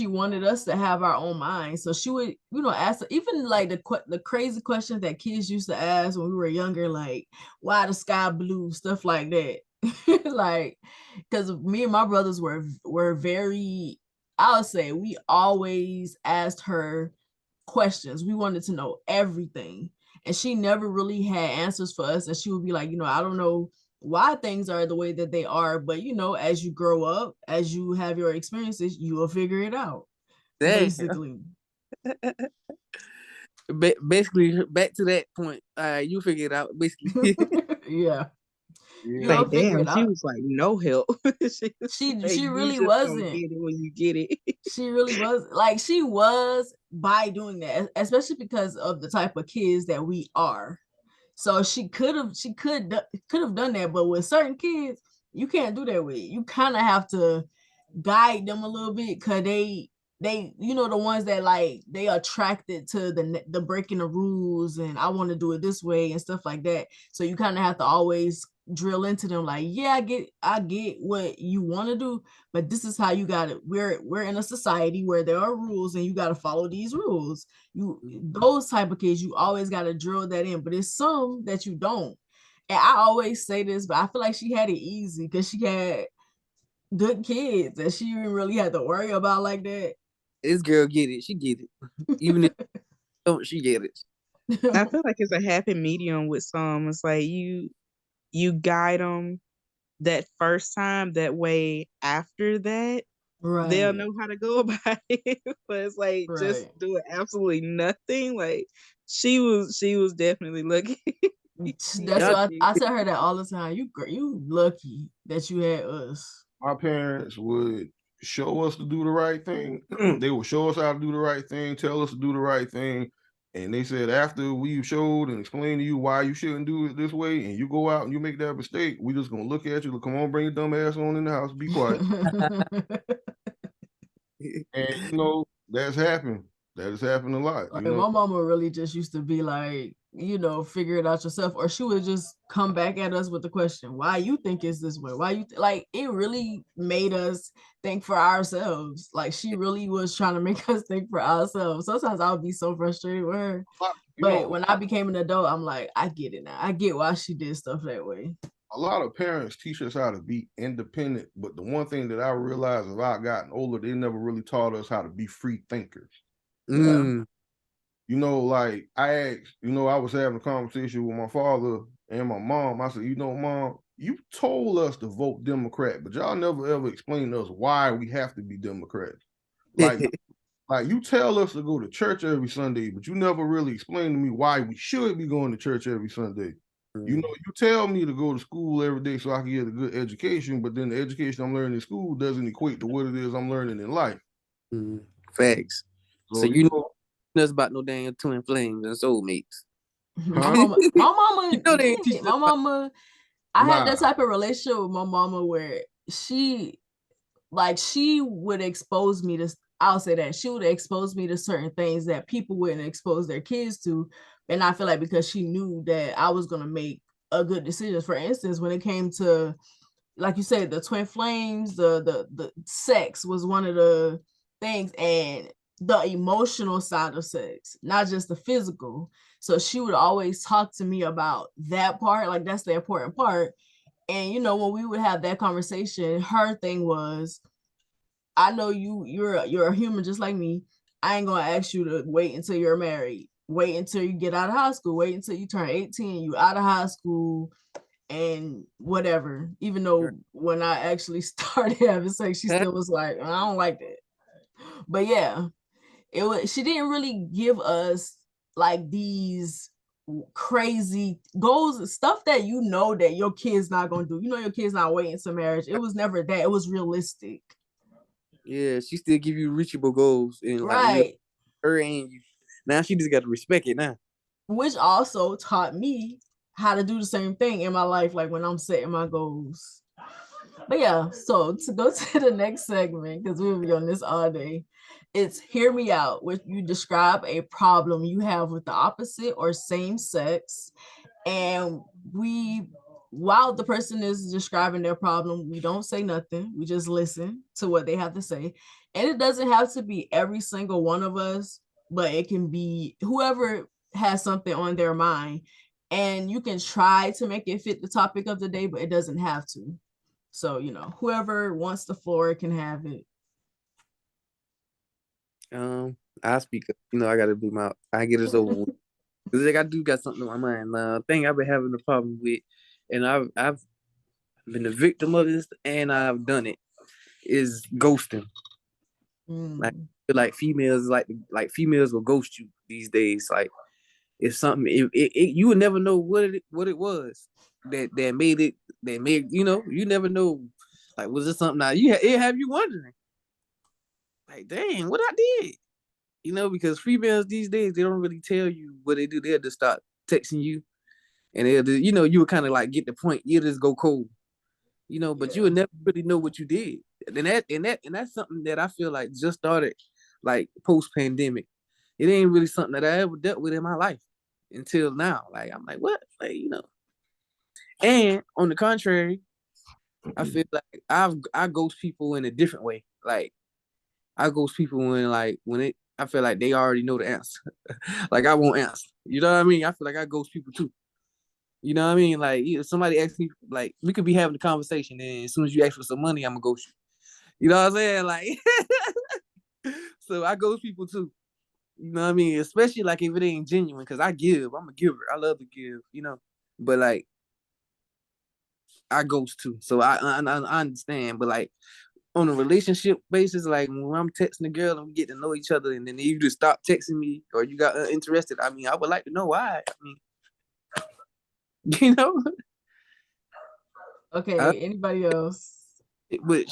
wanted us to have our own mind. So she would, ask even like the crazy questions that kids used to ask when we were younger, like why the sky blue, stuff like that. Like, because me and my brothers were very, I would say we always asked her questions. We wanted to know everything. And she never really had answers for us. And she would be like, I don't know why things are the way that they are, but as you grow up, as you have your experiences, you will figure it out. Damn. Basically. Basically, back to that point, you figure it out. Basically, Yeah. Yeah. You'll Like, figure damn, it she out. was like, no help. She Like, you really just gonna wasn't. get it when you get it. She really was, like, she was by doing that, especially because of the type of kids that we are. So she could have done that, but with certain kids, you can't do that with. You kind of have to guide them a little bit, because they the ones that, like, they attracted to the breaking the rules, and I want to do it this way and stuff like that. So you kind of have to always drill into them, like, yeah, I get what you want to do, but this is how you got it. We're in a society where there are rules, and you got to follow these rules. Those type of kids, you always got to drill that in, but it's some that you don't. And I always say this, but I feel like she had it easy because she had good kids that she didn't really have to worry about like that. this girl get it. She get it. Even if don't, she get it. I feel like it's a happy medium with some. It's like you guide them that first time. That way, after that, they'll Right. know how to go about it. But it's like just Right. doing absolutely nothing. Like, she was definitely lucky. That's Y'all, what I tell her that all the time. You lucky that you had us. My parents would show us to do the right thing. They will show us how to do the right thing, tell us to do the right thing. And they said, after we showed and explained to you why you shouldn't do it this way, and you go out and you make that mistake, we just gonna look at you, come on, bring your dumb ass on in the house, be quiet. And you know, that's happened. That has happened a lot. Like, You know, my mama really just used to be like, figure it out yourself, or she would just come back at us with the question, why you think it's this way? Why you like it really made us think for ourselves. Like, she really was trying to make us think for ourselves. Sometimes I would be so frustrated with her. But when I became an adult, I'm like, I get it now. I get why she did stuff that way. a lot of parents teach us how to be independent, but the one thing that I realized as I gotten older, they never really taught us how to be free thinkers. Mm. You know, like I asked, I was having a conversation with my father and my mom. I said, Mom, you told us to vote Democrat, but y'all never ever explained to us why we have to be Democrats. Like, like you tell us to go to church every Sunday, but you never really explained to me why we should be going to church every Sunday. You tell me to go to school every day so I can get a good education, but then the education I'm learning in school doesn't equate to what it is I'm learning in life. Facts. So you know nothing about no damn twin flames and soulmates. My mama, you know they ain't teach my mama. I had that type of relationship with my mama where she would expose me to. I'll say that she would expose me to certain things that people wouldn't expose their kids to. And I feel like because she knew that I was going to make a good decision. For instance, when it came to, like you said, the twin flames, the sex was one of the things, and the emotional side of sex, not just the physical. So she would always talk to me about that part. Like, that's the important part. And, when we would have that conversation, her thing was, I know you're a human just like me. I ain't gonna ask you to wait until you're married. Wait until you get out of high school. Wait until you turn 18. You out of high school and whatever. Even though when I actually started having sex, she still was like, I don't like that. But yeah, she didn't really give us like these crazy goals, stuff that that your kid's not gonna do. Your kid's not waiting to marriage. It was never that. It was realistic. Yeah, she still give you reachable goals and right. Her and you. Now she just got to respect it now. Which also taught me how to do the same thing in my life, like when I'm setting my goals. But yeah, so to go to the next segment, because we'll be on this all day, it's hear me out, where you describe a problem you have with the opposite or same sex. And while the person is describing their problem, we don't say nothing. We just listen to what they have to say. And it doesn't have to be every single one of us, but it can be whoever has something on their mind. And you can try to make it fit the topic of the day, but it doesn't have to. So, whoever wants the floor can have it. I speak up. I gotta do I get this over with. Cause I do got something on my mind. Thing I've been having a problem with, and I've been a victim of this, and I've done it, is ghosting. Like females, like females will ghost you these days. Like, it's something you would never know what it was that made you never know. Like, was it something that it have you wondering? Like, dang, what I did? Because females these days, they don't really tell you what they do. They'll just start texting you, and they'll just, you would kind of like get the point. You just go cold, but you would never really know what you did. And that's something that I feel like just started like post pandemic. It ain't really something that I ever dealt with in my life until now. Like, I'm like, what? Like, And on the contrary, I feel like I ghost people in a different way. Like, I ghost people when I feel like they already know the answer. Like, I won't answer. You know what I mean? I feel like I ghost people too. You know what I mean? Like, if somebody asks me, like, we could be having a conversation, and as soon as you ask for some money, I'm gonna ghost you. You know what I'm saying? Like, so I ghost people too. You know what I mean? Especially like if it ain't genuine, because I give. I'm a giver. I love to give. But like, I ghost too. So I understand. But like, on a relationship basis, like when I'm texting a girl and we get to know each other, and then you just stop texting me or you got interested, I mean, I would like to know why. I mean, Okay, anybody else? My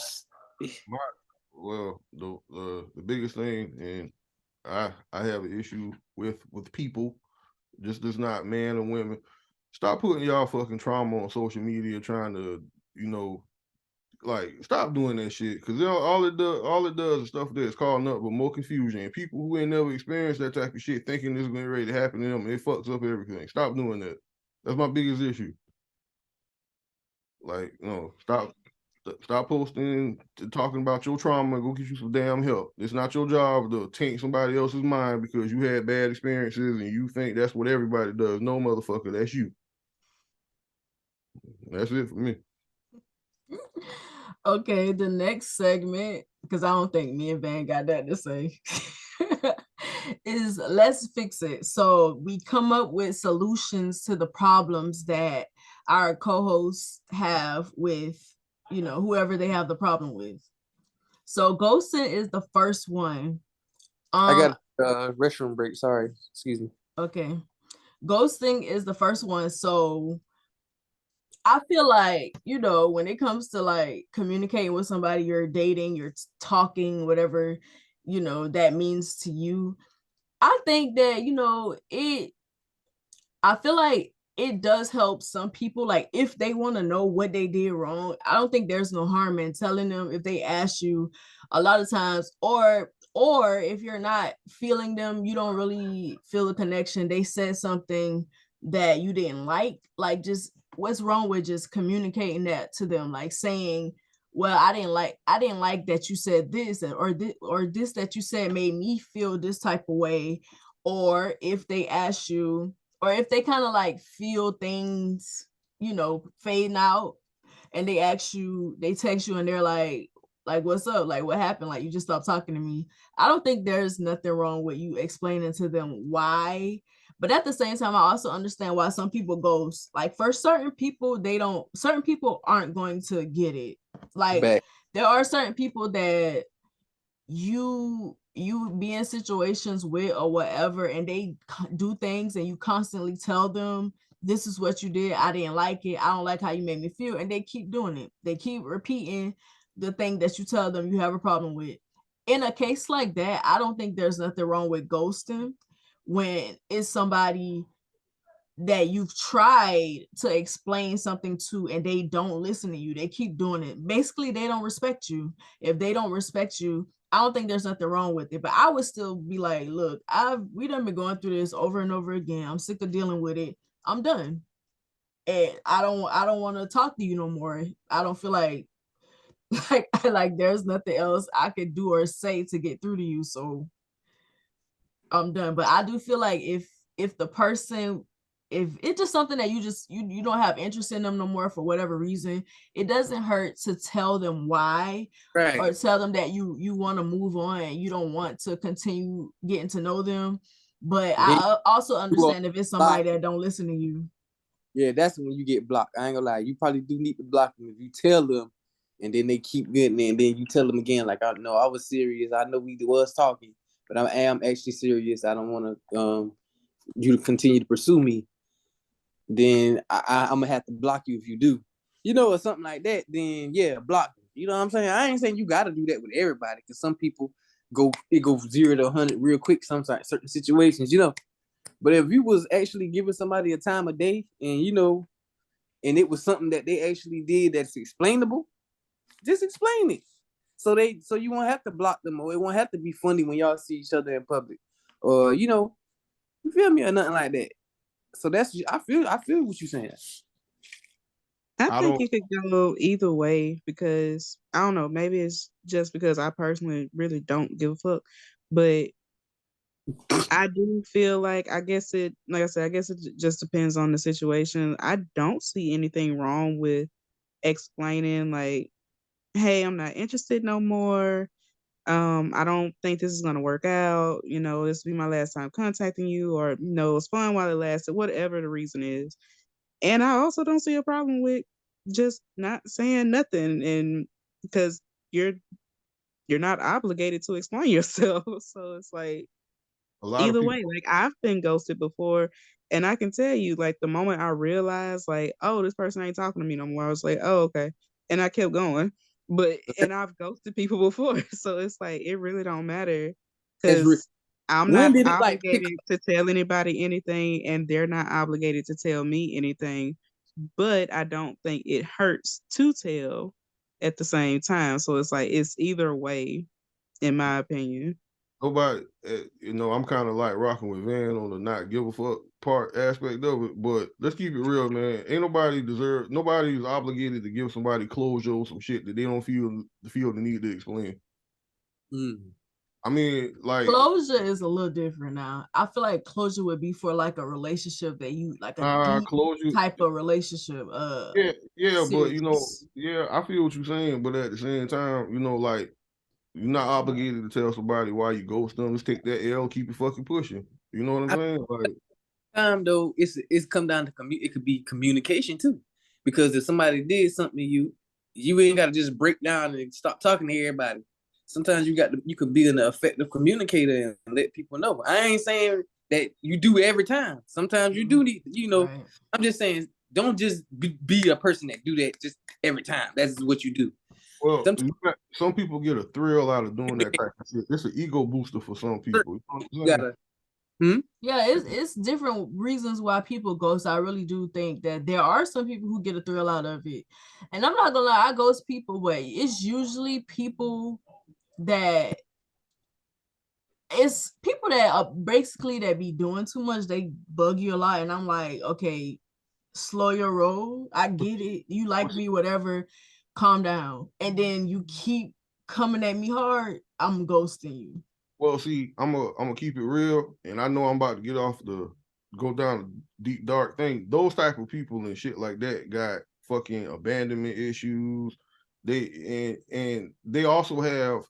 Well, the biggest thing, and I have an issue with people, just not man and women. Stop putting y'all fucking trauma on social media, trying to, you know, like stop doing that shit. Because all it does is stuff that's causing up with more confusion. And people who ain't never experienced that type of shit thinking this is getting ready to happen to them, it fucks up everything. Stop doing that. That's my biggest issue. Like, no, stop posting, talking about your trauma, and go get you some damn help. It's not your job to taint somebody else's mind because you had bad experiences and you think that's what everybody does. No, motherfucker, that's you. That's it for me. Okay, the next segment, because I don't think me and Van got that to say, is let's fix it. So we come up with solutions to the problems that our co-hosts have with, whoever they have the problem with. So ghosting is the first one. I got a restroom break. Sorry. Excuse me. Okay. Ghosting is the first one. So I feel like, when it comes to like communicating with somebody you're dating, you're talking, whatever, that means to you. I think that, I feel like it does help some people. Like if they want to know what they did wrong, I don't think there's no harm in telling them if they ask you a lot of times, or if you're not feeling them, you don't really feel the connection. They said something that you didn't like just what's wrong with just communicating that to them, like saying, well, I didn't like that you said this, or this that you said made me feel this type of way. Or if they ask you, or if they kind of like feel things, fading out, and they ask you, they text you and they're like, what's up? Like, what happened? Like, you just stopped talking to me. I don't think there's nothing wrong with you explaining to them why. But at the same time, I also understand why some people ghost. Like for certain people, certain people aren't going to get it. Like there are certain people that you be in situations with or whatever, and they do things and you constantly tell them, this is what you did, I didn't like it, I don't like how you made me feel, and they keep doing it. They keep repeating the thing that you tell them you have a problem with. In a case like that, I don't think there's nothing wrong with ghosting when it's somebody that you've tried to explain something to and they don't listen to you. They keep doing it. Basically, they don't respect you. If they don't respect you, I don't think there's nothing wrong with it. But I would still be like, look, we done been going through this over and over again. I'm sick of dealing with it. I'm done. And I don't want to talk to you no more. I don't feel like like there's nothing else I could do or say to get through to you. So I'm done. But I do feel like if the person, if it's just something that you don't have interest in them no more for whatever reason, it doesn't hurt to tell them why, Right. or tell them that you want to move on and you don't want to continue getting to know them. But I also understand if it's somebody that don't listen to you. Yeah, that's when you get blocked. I ain't gonna lie. You probably do need to block them if you tell them, and then they keep getting it, and then you tell them again, like, I know I was serious. I know we was talking, but I am actually serious. I don't want to you to continue to pursue me. Then I'm gonna have to block you if you do, or something like that. Then yeah, block them. You know what I'm saying? I ain't saying you got to do that with everybody, because some people go 0 to 100 real quick. Sometimes certain situations, But if you was actually giving somebody a time of day, and and it was something that they actually did that's explainable, just explain it. So you won't have to block them, or it won't have to be funny when y'all see each other in public, or you feel me, or nothing like that. So that's I feel what you're saying. I think you could go either way, because I don't know, maybe it's just because I personally really don't give a fuck, but I do feel like, I guess it just depends on the situation. I don't see anything wrong with explaining, like, hey, I'm not interested no more. I don't think this is gonna work out. This will be my last time contacting you, or it's fun while it lasted, whatever the reason is. And I also don't see a problem with just not saying nothing, and because you're not obligated to explain yourself. So it's like, either way, like, I've been ghosted before, and I can tell you, like, the moment I realized, like, oh, this person ain't talking to me no more, I was like, oh, okay. And I kept going. But and I've ghosted people before, so it's like it really don't matter That's because I'm when not did it like pick obligated to tell anybody anything, and they're not obligated to tell me anything. But I don't think it hurts to tell at the same time. So it's like it's either way, in my opinion. Nobody, I'm kind of like rocking with Van on the not give a fuck part aspect of it. But let's keep it real, man. Ain't nobody is obligated to give somebody closure or some shit that they don't feel the need to explain. I mean, like Closure is a little different now. I feel like closure would be for like a relationship that you like a deep closure. type of relationship. Yeah, but Serious. I feel what you're saying, but at the same time, like you're not obligated to tell somebody why you ghost them. Just take that L, keep it fucking pushing. You know what I'm saying? Like, time though, it's come down to it could be communication too, because if somebody did something to you, you ain't got to just break down and stop talking to everybody. Sometimes you could be an effective communicator and let people know. I ain't saying that you do it every time. Sometimes you do need, Right. I'm just saying, don't just be a person that do that just every time. That's what you do. well, some people get a thrill out of doing that type of shit. It's an ego booster for some people. You gotta. Yeah, it's different reasons why people ghost. I really do think that there are some people who get a thrill out of it. And I'm not gonna lie, I ghost people, but it's usually people that basically that be doing too much. They bug you a lot, and I'm like, okay, slow your roll. I get it. You like me, whatever. Calm down. And then you keep coming at me hard. I'm ghosting you. Well, see, I'm gonna keep it real, and I know I'm about to go down a deep dark thing. Those type of people and shit like that got fucking abandonment issues. And they also have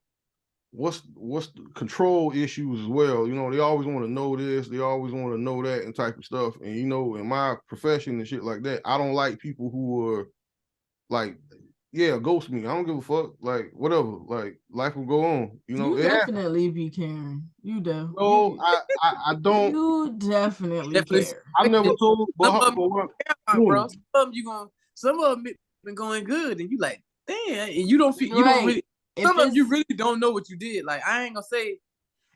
what's the control issues as well. They always want to know this, they always want to know that, and type of stuff. And in my profession and shit like that, I don't like people who are like, yeah, ghost me. I don't give a fuck. Like, whatever. Like, life will go on. You definitely be caring. You do. No, I don't. You definitely care. I've never told, some of them been going good, and you like, damn, and you don't feel, you don't really. Some of you really don't know what you did. Like, I ain't gonna say,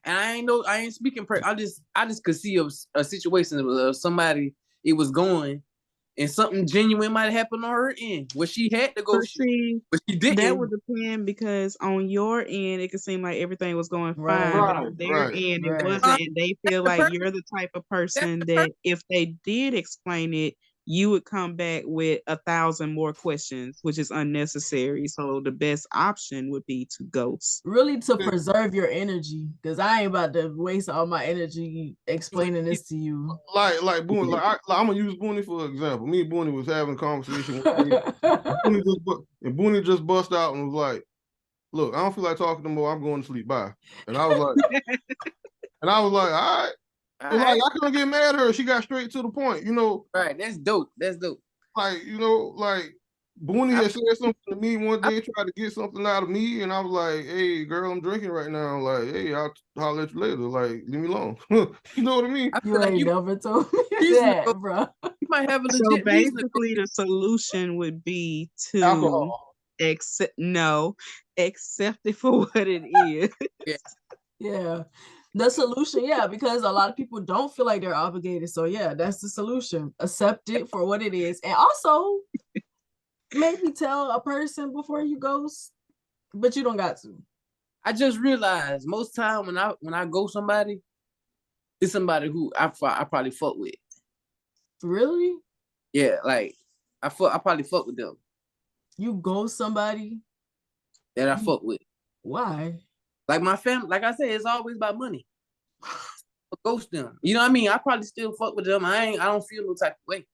and I ain't speaking. I just could see a situation of somebody it was going, and something genuine might have happened on her end where she had to go, but she didn't. That would depend because on your end, it could seem like everything was going fine, but on their end, it wasn't, and they feel like you're the type of person that if they did explain it, you would come back with 1,000 more questions, which is unnecessary. So the best option would be to ghost. Really, to preserve your energy, because I ain't about to waste all my energy explaining this to you. Like Boonie, I'm gonna use Boonie for example. Me and Boonie was having a conversation one day, and Boonie just bust out and was like, "Look, I don't feel like talking no more. I'm going to sleep. Bye." And I was like, all right. Like, I couldn't get mad at her. She got straight to the point, Right, that's dope. That's dope. Like, like Boonie had said something to me one day, tried to get something out of me, and I was like, "Hey, girl, I'm drinking right now. Like, hey, I'll holler at you later. Like, leave me alone." You know what I mean? You ain't never told me that, bro. You might have a legit so basically, the solution would be to alcohol. accept it for what it is. Yeah. The solution, because a lot of people don't feel like they're obligated. So that's the solution. Accept it for what it is. And also maybe tell a person before you ghost, but you don't got to. I just realized most time when I go somebody, it's somebody who I probably fuck with. Really? Yeah, like I probably fuck with them. You ghost somebody that I fuck with. Why? Like my family, like I said, it's always about money. Ghost them. You know what I mean? I probably still fuck with them. I don't feel no type of way.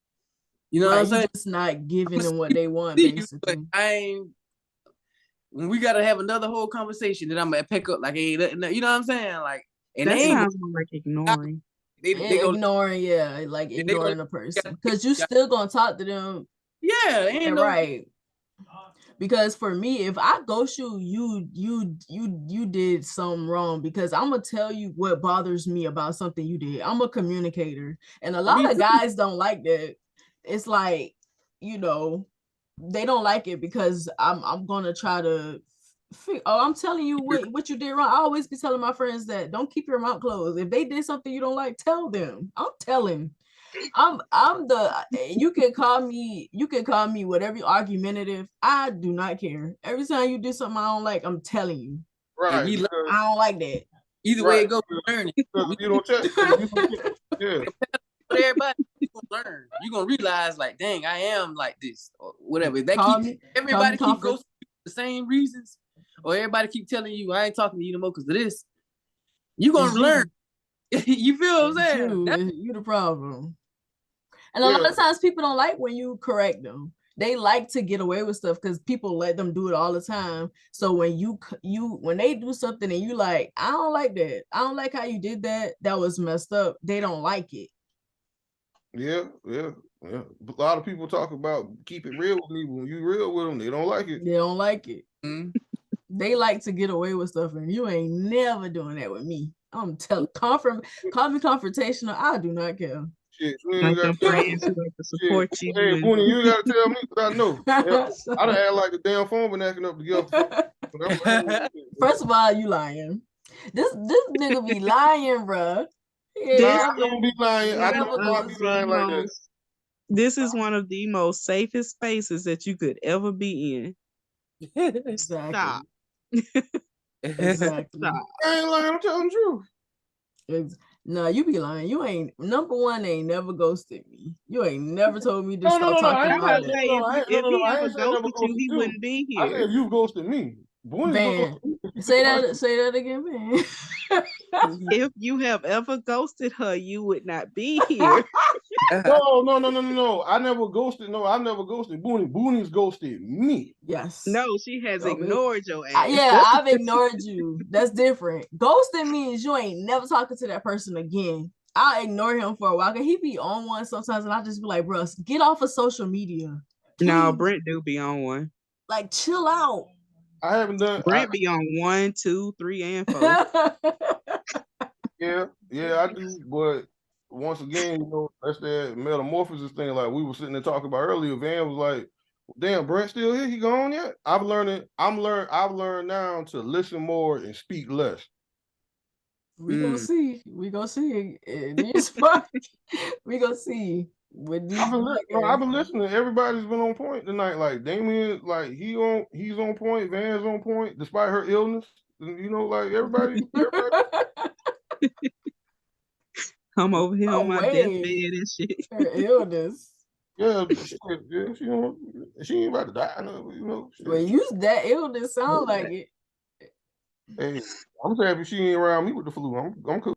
You know what I'm saying? Just not giving them what they want, basically. When we gotta have another whole conversation that I'm gonna pick up like, hey, you know what I'm saying? Like, and that sounds more like ignoring. They ignoring, like ignoring a person because you still gonna talk to them. Yeah, ain't right. Because for me, if I ghost you did something wrong, because I'm gonna tell you what bothers me about something you did. I'm a communicator, and a lot of guys don't like that. It's like, they don't like it because I'm gonna try to. I'm telling you what you did wrong. I always be telling my friends that don't keep your mouth closed. If they did something you don't like, tell them. I'm telling. I'm the you can call me whatever argumentative. I do not care. Every time you do something I don't like, I'm telling you. And Right. we learn, I don't like that. either way it goes, we're learning. Because you don't check. Yeah. But everybody, you're gonna learn. You're gonna realize, like, dang, I am like this, or whatever. If everybody keep ghosting you for the same reasons, or everybody keep telling you I ain't talking to you no more because of this, you're gonna learn. You feel what I'm saying? You the problem. And a lot of times people don't like when you correct them. They like to get away with stuff because people let them do it all the time. So when when they do something and you like, I don't like that. I don't like how you did that. That was messed up. They don't like it. Yeah. A lot of people talk about keep it real with me. When you real with them, they don't like it. They don't like it. Mm-hmm. They like to get away with stuff, and you ain't never doing that with me. I'm telling. Call me confrontational. I do not care. Shit, like the friends who like to support you. Hey, Boonie, you gotta tell me because I know. I done had like the damn phone been acting up together. First of all, you lying. This nigga be lying, bruh. Yeah, I don't be lying. I don't be lying like that. This is one of the most safest spaces that you could ever be in. Exactly. Stop. Exactly. Stop. I ain't lying. I'm telling the truth. No, you be lying. You ain't number one. Ain't never ghosted me. You ain't never told me to stop talking about it. If he ever ghosted you, he wouldn't be here. I said if you ghosted me, man. Say that again, man. If you have ever ghosted her, you would not be here. No. I never ghosted. No, I never ghosted Boonie. Boonie's ghosted me. Yes. No, she has ignored your ass. Yeah, I've ignored you. That's different. Ghosting means you ain't never talking to that person again. I'll ignore him for a while. He be on one sometimes, and I just be like, bro, get off of social media. Please. No, Brent do be on one. Like, chill out. I haven't done. Brent be on 1, 2, 3, and 4. Yeah, I do. But once again, you know, that's that metamorphosis thing. Like we were sitting there talking about earlier. Van was like, "Damn, Brent still here? He gone yet?" I've learned now to listen more and speak less. We gonna see. We gonna see. We gonna see. I've been listening. Everybody's been on point tonight. Like Damien, like he's on point. Van's on point, despite her illness. You know, like everybody. I'm over here on my deathbed and shit. Her illness. Yeah, she ain't about to die. You know. Well, use that illness sound like it. Hey, I'm happy she ain't around me with the flu. I'm cool.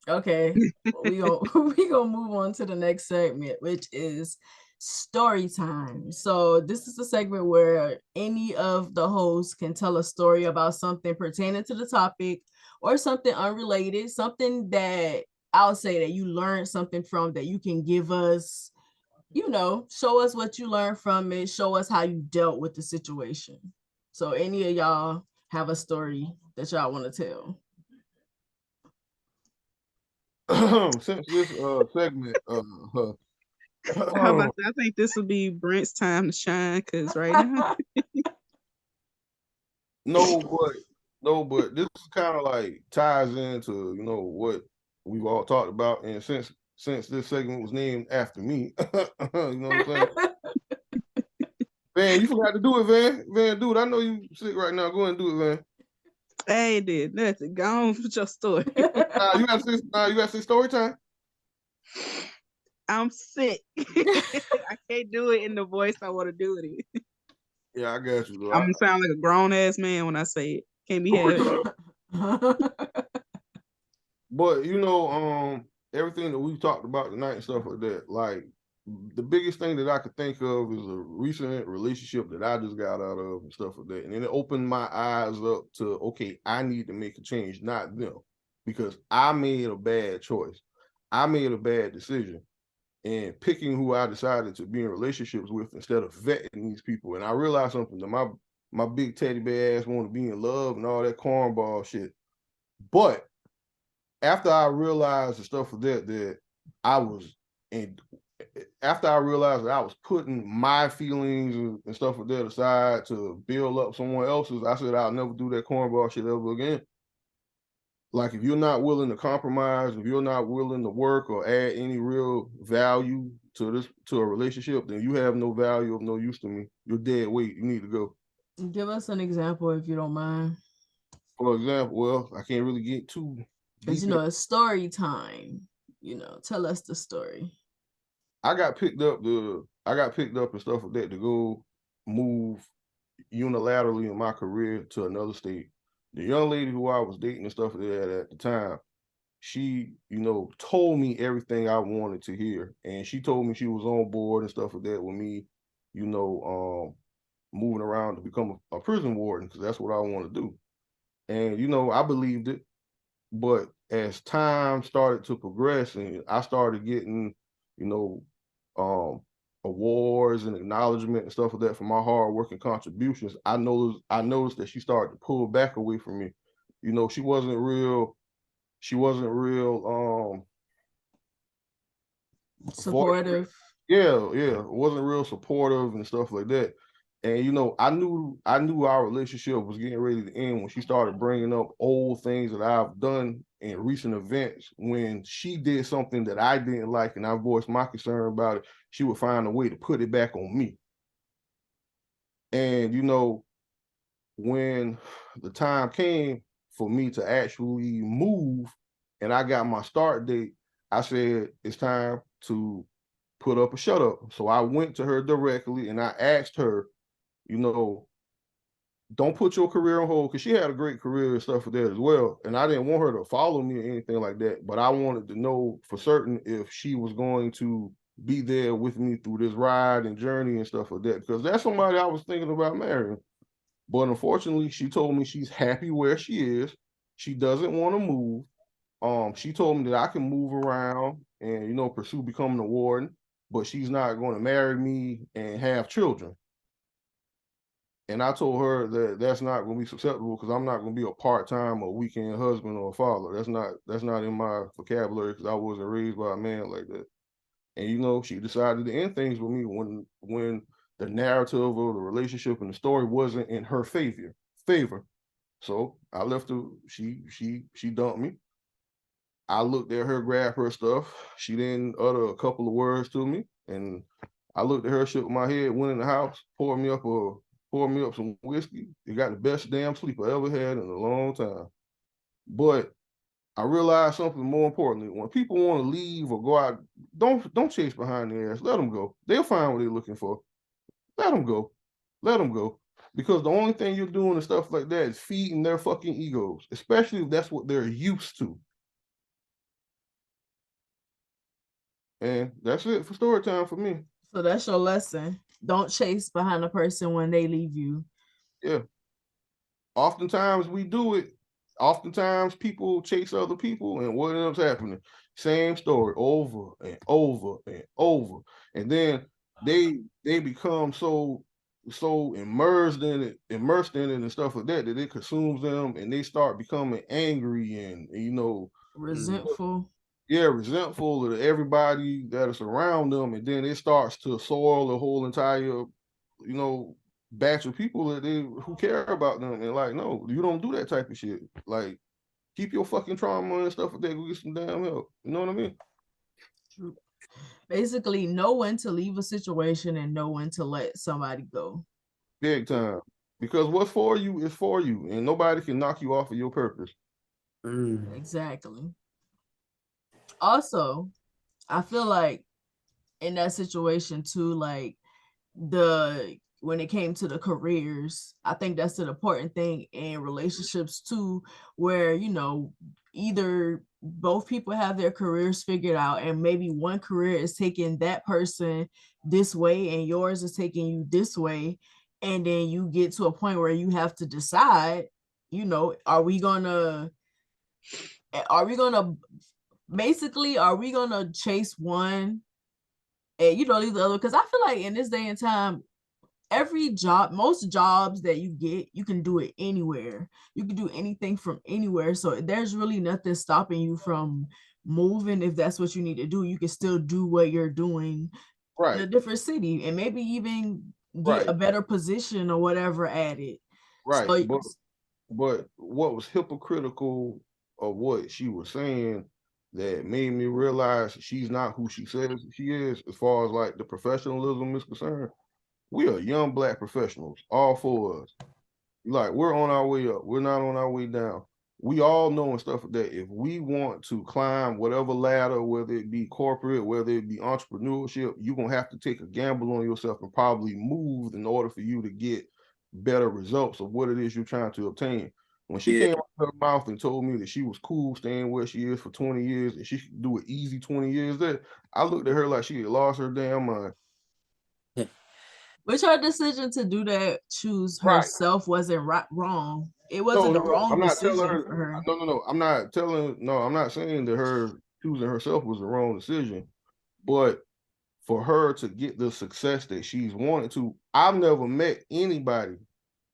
Okay, we gonna move on to the next segment, which is story time. So this is a segment where any of the hosts can tell a story about something pertaining to the topic or something unrelated, something that I'll say that you learned something from that you can give us, you know, show us what you learned from it, show us how you dealt with the situation. So any of y'all have a story that y'all want to tell? Since this segment, how about that? I think this will be Brent's time to shine because right now. No, but this kind of like ties into, you know, what we've all talked about, and since this segment was named after me, you know what I'm saying? Van, you forgot to do it, Van. Van, dude, I know you sick right now. Go ahead and do it, Van. I ain't did nothing. Go on with your story. You got to say story time. I'm sick. I can't do it in the voice I want to do it in. Yeah, I got you. Bro. I'm gonna sound like a grown ass man when I say it. Can't be had. But you know, everything that we've talked about tonight and stuff like that, like the biggest thing that I could think of is a recent relationship that I just got out of and stuff like that. And then it opened my eyes up to, okay, I need to make a change, not them, because I made a bad choice. I made a bad decision in picking who I decided to be in relationships with instead of vetting these people. And I realized something, that my big teddy bear ass want to be in love and all that cornball shit. But after I realized the stuff of that I was after I realized that I was putting my feelings and stuff like that aside to build up someone else's, I said I'll never do that cornball shit ever again. Like, if you're not willing to compromise, if you're not willing to work or add any real value to a relationship, then you have no value of no use to me. You're dead weight. You need to go. Give us an example if you don't mind. For example, well, I can't really get too Because, deep. it's story time. Tell us the story. I got picked up and stuff like that to go move unilaterally in my career to another state. The young lady who I was dating and stuff like that at the time, she, told me everything I wanted to hear. And she told me she was on board and stuff like that with me, moving around to become a prison warden, because that's what I want to do. And, I believed it. But as time started to progress and I started getting, awards and acknowledgement and stuff like that for my hard work and contributions, I noticed that she started to pull back away from me. She wasn't real supportive. Yeah, wasn't real supportive and stuff like that. And I knew our relationship was getting ready to end when she started bringing up old things that I've done in recent events. When she did something that I didn't like and I voiced my concern about it, she would find a way to put it back on me. And when the time came for me to actually move and I got my start date, I said it's time to put up or shut up. So I went to her directly and I asked her, don't put your career on hold, because she had a great career and stuff for that as well. And I didn't want her to follow me or anything like that, but I wanted to know for certain if she was going to be there with me through this ride and journey and stuff like that, because that's somebody I was thinking about marrying. But unfortunately, she told me she's happy where she is. She doesn't want to move. She told me that I can move around and, pursue becoming a warden, but she's not going to marry me and have children. And I told her that that's not going to be acceptable, because I'm not going to be a part-time or weekend husband or father. That's not in my vocabulary, because I wasn't raised by a man like that. And she decided to end things with me when the narrative of the relationship and the story wasn't in her favor. So I left her. She dumped me. I looked at her, grab her stuff. She didn't utter a couple of words to me, and I looked at her, shook my head, went in the house, poured me up some whiskey. It got the best damn sleep I ever had in a long time. But I realized something more importantly. When people want to leave or go out, don't chase behind their ass. Let them go. They'll find what they're looking for. Let them go. Let them go. Because the only thing you're doing and stuff like that is feeding their fucking egos, especially if that's what they're used to. And that's it for story time for me. So that's your lesson. Don't chase behind a person when they leave you. Yeah. Oftentimes we do it. Oftentimes people chase other people, and what ends up happening? Same story over and over and over. And then they become so immersed in it and stuff like that it consumes them, and they start becoming angry and resentful. Yeah, resentful of everybody that is around them, and then it starts to soil the whole entire, batch of people who care about them. And like, no, you don't do that type of shit. Like, keep your fucking trauma and stuff like that. Go get some damn help. You know what I mean? Basically, know when to leave a situation and know when to let somebody go. Big time. Because what's for you is for you, and nobody can knock you off of your purpose. Exactly. Also, I feel like in that situation too, like when it came to the careers, I think that's an important thing in relationships too, where either both people have their careers figured out, and maybe one career is taking that person this way and yours is taking you this way, and then you get to a point where you have to decide, are we gonna basically, are we gonna chase one and leave the other? Because I feel like in this day and time, most jobs that you get, you can do it anywhere. You can do anything from anywhere. So there's really nothing stopping you from moving, if that's what you need to do, you can still do what you're doing in Right, a different city and maybe even get right, a better position or whatever at it. right. So But what was hypocritical of what she was saying that made me realize she's not who she says she is, as far as like the professionalism is concerned. We are young black professionals, all four of us. Like, we're on our way up. We're not on our way down. We all know and stuff that if we want to climb whatever ladder, whether it be corporate, whether it be entrepreneurship, you're gonna have to take a gamble on yourself and probably move in order for you to get better results of what it is you're trying to obtain. When she Yeah. came out of her mouth and told me that she was cool staying where she is for 20 years and she could do it easy 20 years there, I looked at her like she had lost her damn mind. which her decision to do that, choose Right. herself, wasn't wrong. It wasn't No, the no, wrong I'm not telling decision her. for her. No. I'm not telling. No, I'm not saying that her choosing herself was the wrong decision, but for her to get the success that she's wanted to, I've never met anybody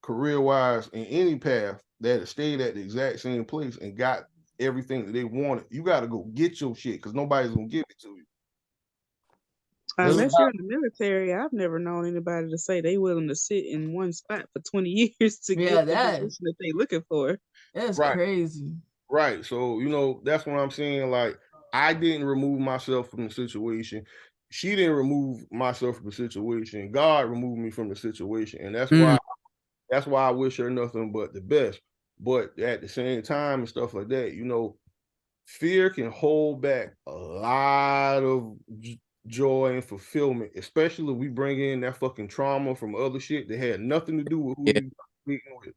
career-wise in any path that has stayed at the exact same place and got everything that they wanted. You got to go get your shit because nobody's gonna give it to you. That's Unless you're in the military, I've never known anybody to say they willing to sit in one spot for 20 years to Yeah, get the position that they looking for. that's right. crazy. Right. So, that's what I'm saying. Like, I didn't remove myself from the situation. She didn't remove myself from the situation. God removed me from the situation. And that's why I wish her nothing but the best. But at the same time and stuff like that, fear can hold back a lot of joy and fulfillment, especially if we bring in that fucking trauma from other shit that had nothing to do with who Yeah. we meeting with.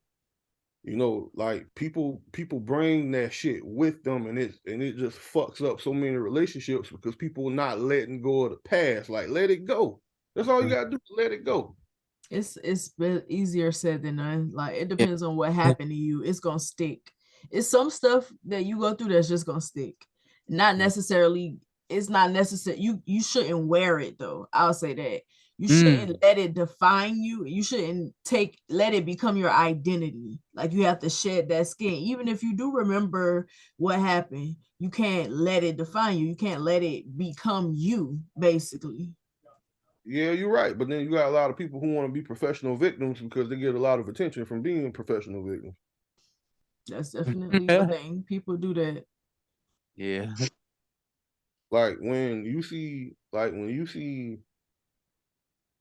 Like people bring that shit with them, and it just fucks up so many relationships because people not letting go of the past. Like, let it go. That's all you gotta do. Let it go. It's been easier said than done. Like, it Yeah. depends on what happened to you. It's gonna stick. It's some stuff that you go through that's just gonna stick. Not necessarily. It's not necessary. You shouldn't wear it though. I'll say that. You shouldn't let it define you. You shouldn't let it become your identity. Like, you have to shed that skin. Even if you do remember what happened, you can't let it define you. You can't let it become you, basically. Yeah, you're right. But then you got a lot of people who want to be professional victims because they get a lot of attention from being professional victims. That's definitely a thing. People do that. Yeah. Like when you see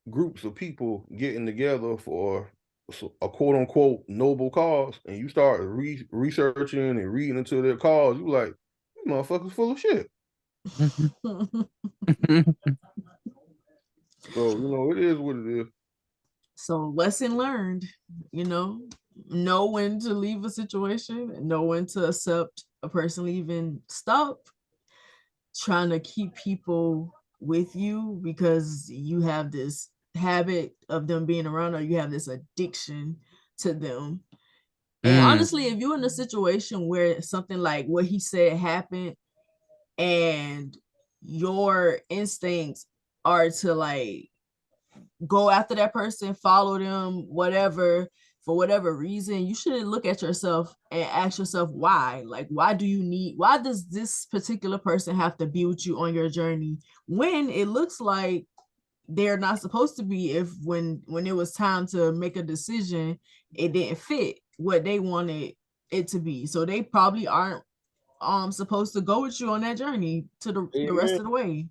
groups of people getting together for a quote unquote noble cause, and you start researching and reading into their cause, you like, you motherfuckers full of shit. So, it is what it is. So, lesson learned, know when to leave a situation, know when to accept a person leaving. Stop trying to keep people with you because you have this habit of them being around, or you have this addiction to them. And honestly, if you're in a situation where something like what he said happened and your instincts are to like go after that person, follow them, whatever, for whatever reason, you shouldn't look at yourself and ask yourself why. Like, why does this particular person have to be with you on your journey when it looks like they're not supposed to be? If when it was time to make a decision, it didn't fit what they wanted it to be. So they probably aren't supposed to go with you on that journey to the rest of the way.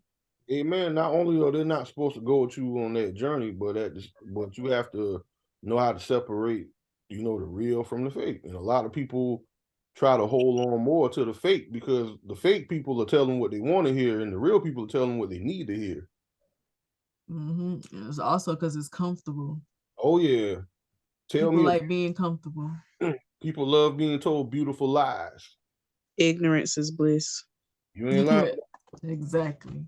Amen. Not only are they not supposed to go with you on that journey, but you have to know how to separate, the real from the fake. And a lot of people try to hold on more to the fake because the fake people are telling what they want to hear, and the real people are telling what they need to hear. It's also because it's comfortable. Oh yeah, people like being comfortable. People love being told beautiful lies. Ignorance is bliss. You ain't lying. Exactly.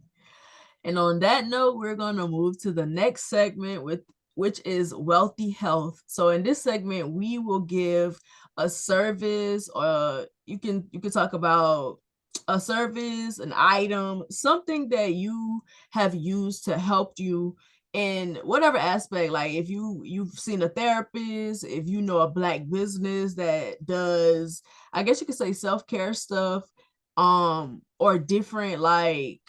And on that note, we're going to move to the next segment, which is wealthy health. So in this segment, we will give a service, or you can talk about a service, an item, something that you have used to help you in whatever aspect. Like if you've seen a therapist, if you know a Black business that does, I guess you could say, self-care stuff, or different like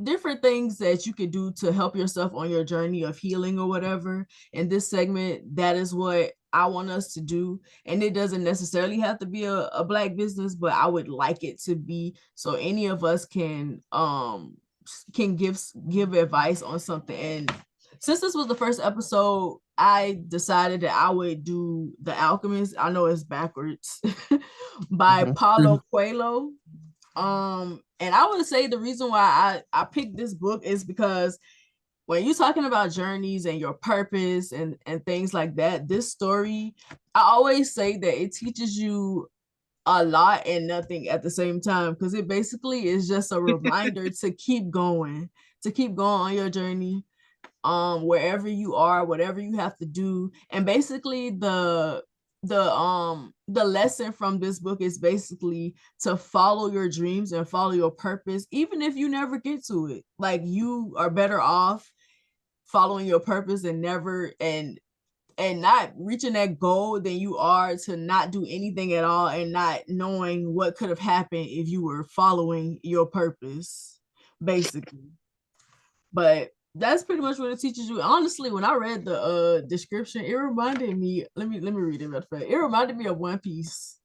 different things that you could do to help yourself on your journey of healing or whatever. In this segment, that is what I want us to do. And it doesn't necessarily have to be a Black business, but I would like it to be, so any of us can give advice on something. And since this was the first episode, I decided that I would do The Alchemist. I know it's backwards by Paulo Coelho. And I would say the reason why I picked this book is because when you're talking about journeys and your purpose and things like that, this story, I always say that it teaches you a lot and nothing at the same time, because it basically is just a reminder to keep going on your journey, wherever you are, whatever you have to do. And basically the lesson from this book is basically to follow your dreams and follow your purpose, even if you never get to it. Like, you are better off following your purpose and never and not reaching that goal than you are to not do anything at all and not knowing what could have happened if you were following your purpose, basically. But that's pretty much what it teaches you. Honestly, when I read the description, it reminded me, let me read it real fast. It reminded me of One Piece.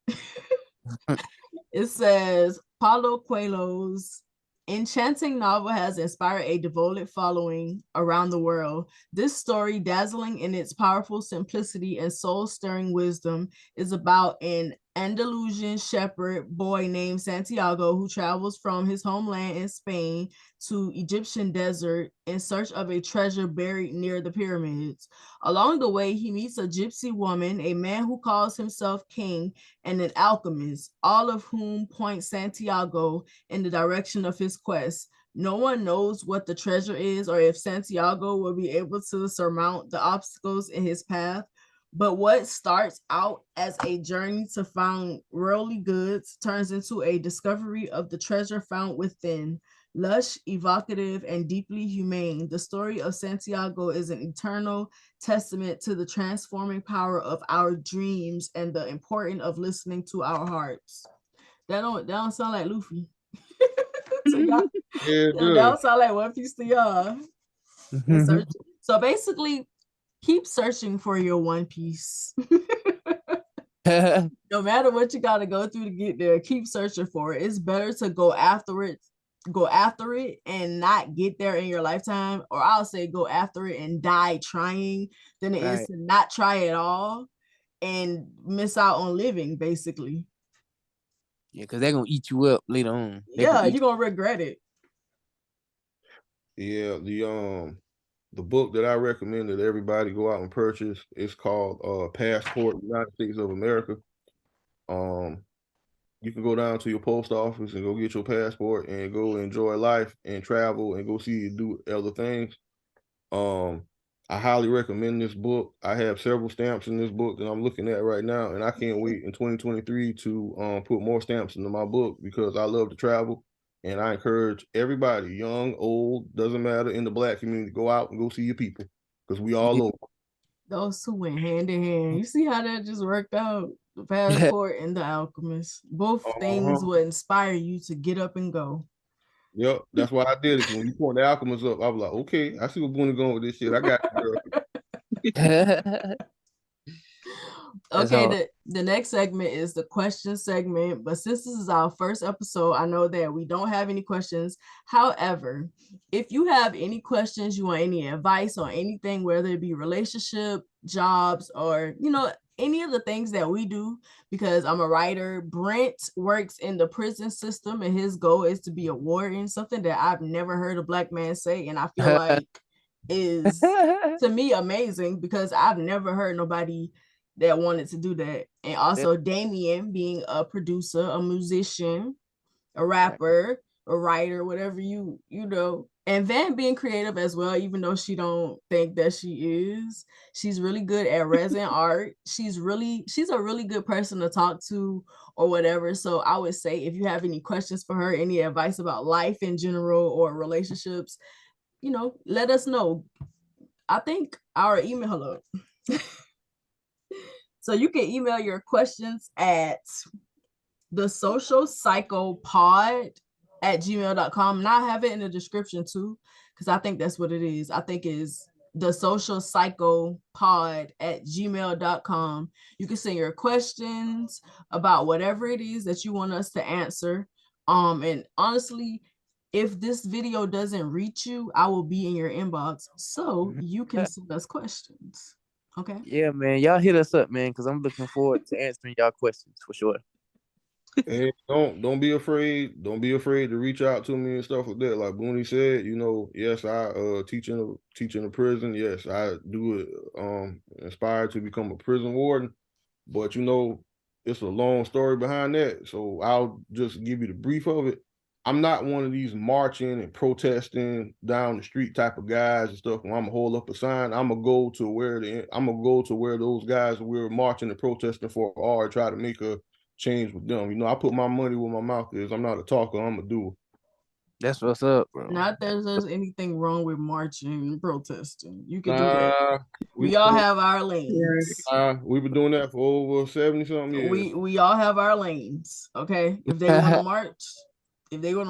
It says, Paulo Coelho's enchanting novel has inspired a devoted following around the world. This story, dazzling in its powerful simplicity and soul-stirring wisdom, is about an Andalusian shepherd boy named Santiago who travels from his homeland in Spain to Egyptian desert in search of a treasure buried near the pyramids. Along the way, he meets a gypsy woman, a man who calls himself king, and an alchemist, all of whom point Santiago in the direction of his quest. No one knows what the treasure is or if Santiago will be able to surmount the obstacles in his path. But what starts out as a journey to find worldly goods turns into a discovery of the treasure found within. Lush, evocative, and deeply humane, the story of Santiago is an eternal testament to the transforming power of our dreams and the importance of listening to our hearts. That don't sound like Luffy. So y'all, Yeah, that don't sound like One Piece to y'all. So basically, keep searching for your One Piece. No matter what you got to go through to get there, keep searching for it. It's better to go after it and not get there in your lifetime, or I'll say go after it and die trying, than it is to not try at all and miss out on living, basically. Yeah, because they're gonna eat you up later on. You're gonna regret it. Yeah, the book that I recommend that everybody go out and purchase is called Passport United States of America. You can go down to your post office and go get your passport and go enjoy life and travel and go see and do other things. I highly recommend this book. I have several stamps in this book that I'm looking at right now, and I can't wait in 2023 to put more stamps into my book because I love to travel. And I encourage everybody, young, old, doesn't matter, in the Black community, go out and go see your people because we all over. Those two went hand in hand. You see how that just worked out? The Passport and The Alchemist. Both things would inspire you to get up and go. Yep, that's why I did it. When you point The Alchemist up, I was like, okay, I see where Boonie going with this shit. I got it, girl. Okay, the next segment is the question segment, but since this is our first episode, I know that we don't have any questions. However, if you have any questions, you want any advice on anything, whether it be relationship, jobs, or any of the things that we do, because I'm a writer. Brent works in the prison system and his goal is to be a warden, something that I've never heard a Black man say, and I feel like is to me amazing because I've never heard nobody that wanted to do that. And also Damien being a producer, a musician, a rapper, a writer, whatever you know. And Van being creative as well, even though she don't think that she is. She's really good at resin art. She's a really good person to talk to or whatever. So I would say if you have any questions for her, any advice about life in general or relationships, let us know. I think our email, hello. So you can email your questions at the social psycho pod at gmail.com. And I have it in the description too, because I think that's what it is. I think is the social psycho pod at gmail.com. You can send your questions about whatever it is that you want us to answer. And honestly, if this video doesn't reach you, I will be in your inbox so you can send us questions. Okay. Yeah, man. Y'all hit us up, man, because I'm looking forward to answering y'all questions for sure. And don't be afraid. Don't be afraid to reach out to me and stuff like that. Like Boonie said, yes, I teach in a prison. Yes, I do it. Inspired to become a prison warden, but it's a long story behind that. So I'll just give you the brief of it. I'm not one of these marching and protesting down the street type of guys and stuff. When I'm gonna hold up a sign, I'm gonna go to where those guys we're marching and protesting for are, try to make a change with them. I put my money where my mouth is. I'm not a talker. I'm a doer. That's what's up, bro. Not that there's anything wrong with marching and protesting. You can do that. We We all have our lanes. We've been doing that for over 70-something years. We all have our lanes. Okay. If they want to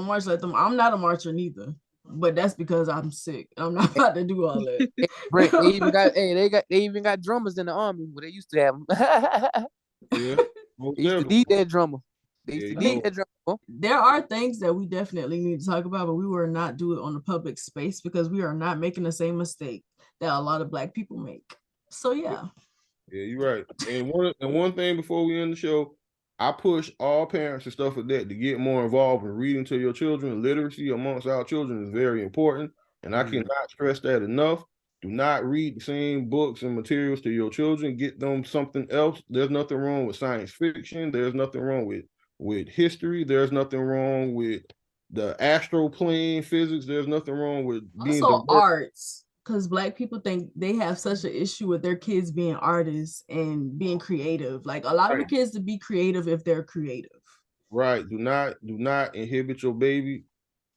march, let them. I'm not a marcher neither. But that's because I'm sick. I'm not about to do all that. Brent, they even got drummers in the army. Well, they used to have them. Yeah. They used to need that drummer. There are things that we definitely need to talk about, but we will not do it on the public space because we are not making the same mistake that a lot of Black people make. So yeah. Yeah, you're right. And one thing before we end the show, I push all parents and stuff like that to get more involved in reading to your children. Literacy amongst our children is very important, and I cannot stress that enough. Do not read the same books and materials to your children. Get them something else. There's nothing wrong with science fiction. There's nothing wrong with history. There's nothing wrong with the astral plane physics. There's nothing wrong with being also arts, because Black people think they have such an issue with their kids being artists and being creative. Like a lot of the kids to be creative if they're creative. Right. Do not inhibit your baby.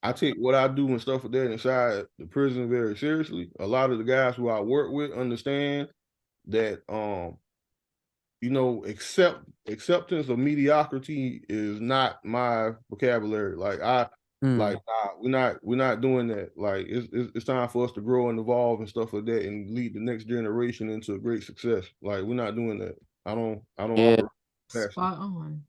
I take what I do and stuff like that inside the prison very seriously. A lot of the guys who I work with understand that acceptance of mediocrity is not my vocabulary. We're not doing that. Like it's time for us to grow and evolve and stuff like that and lead the next generation into a great success. Like we're not doing that. I don't operate. Spot on.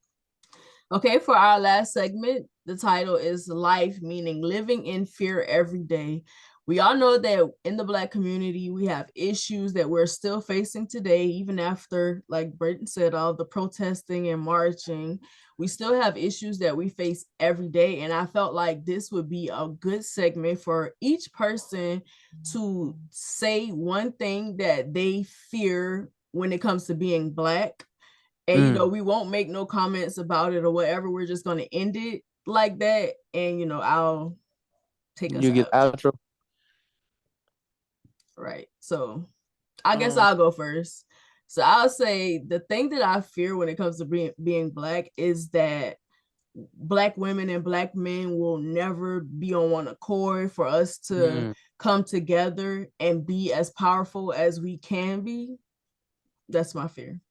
Okay, for our last segment, the title is Life, meaning living in fear every day. We all know that in the Black community, we have issues that we're still facing today, even after, like Brent said, all the protesting and marching. We still have issues that we face every day. And I felt like this would be a good segment for each person to say one thing that they fear when it comes to being Black. And, we won't make no comments about it or whatever. We're just going to end it like that. And, I'll take us out. You get outro. Right. So I guess I'll go first. So I'll say the thing that I fear when it comes to being Black is that Black women and Black men will never be on one accord for us to come together and be as powerful as we can be. That's my fear.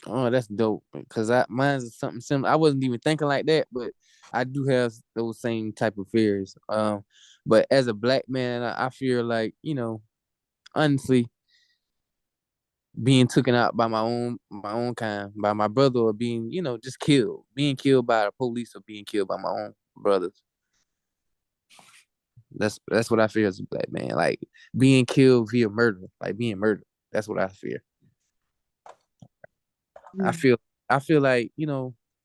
Oh, that's dope. Because mine's something similar. I wasn't even thinking like that, but I do have those same type of fears. But as a Black man, I fear like, honestly, being taken out by my own kind, by my brother, or being, just killed. Being killed by the police or being killed by my own brothers. That's what I fear as a Black man. Like being killed via murder, like being murdered. That's what I fear. I feel like,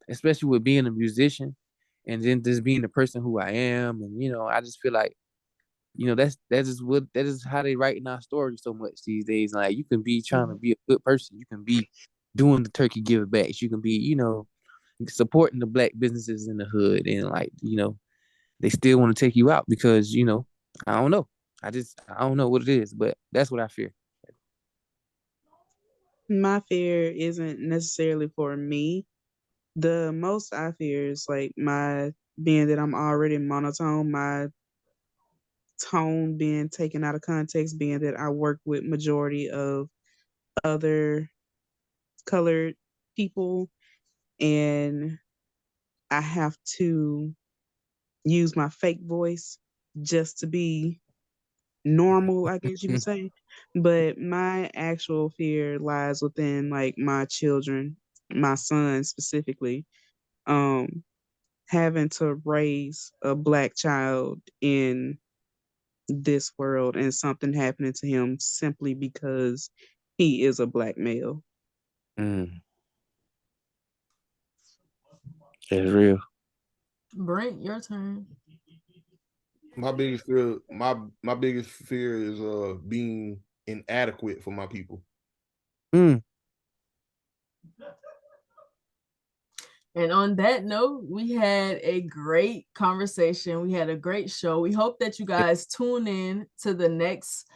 especially with being a musician and then just being the person who I am. And, I just feel like, that is how they write in our story so much these days. Like you can be trying to be a good person. You can be doing the turkey give backs. You can be, supporting the Black businesses in the hood. And like, they still want to take you out because, I don't know. I don't know what it is, but that's what I fear. My fear isn't necessarily for me. The most I fear is like being that I'm already monotone, my tone being taken out of context, being that I work with majority of other colored people, and I have to use my fake voice just to be normal, I guess you could say. But my actual fear lies within like my children, my son specifically, um, having to raise a black child in this world and something happening to him simply because he is a black male. Mm, that's real. Brent, your turn. My biggest fear, my biggest fear is being inadequate for my people. Mm. And on that note, we had a great conversation. We had a great show. We hope that you guys tune in to the next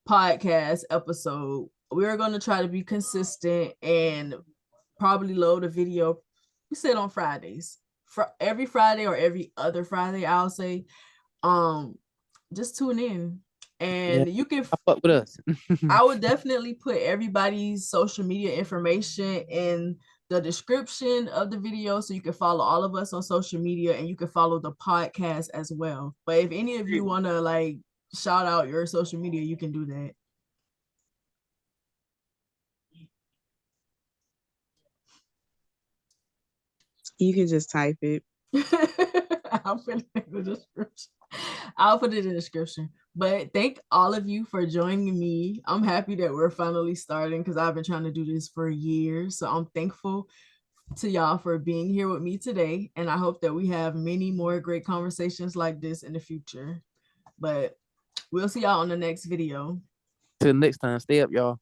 podcast episode. We're going to try to be consistent and probably load a video. We said on Fridays, for every Friday or every other Friday, I'll say. Just tune in, and you can fuck with us. I would definitely put everybody's social media information in the description of the video so you can follow all of us on social media, and you can follow the podcast as well. But if any of you want to like shout out your social media, you can do that. You can just type it. I'll put it in the description. I'll put it in the description. But thank all of you for joining me. I'm happy that we're finally starting because I've been trying to do this for years. So I'm thankful to y'all for being here with me today. And I hope that we have many more great conversations like this in the future. But we'll see y'all on the next video. Till next time, stay up, y'all.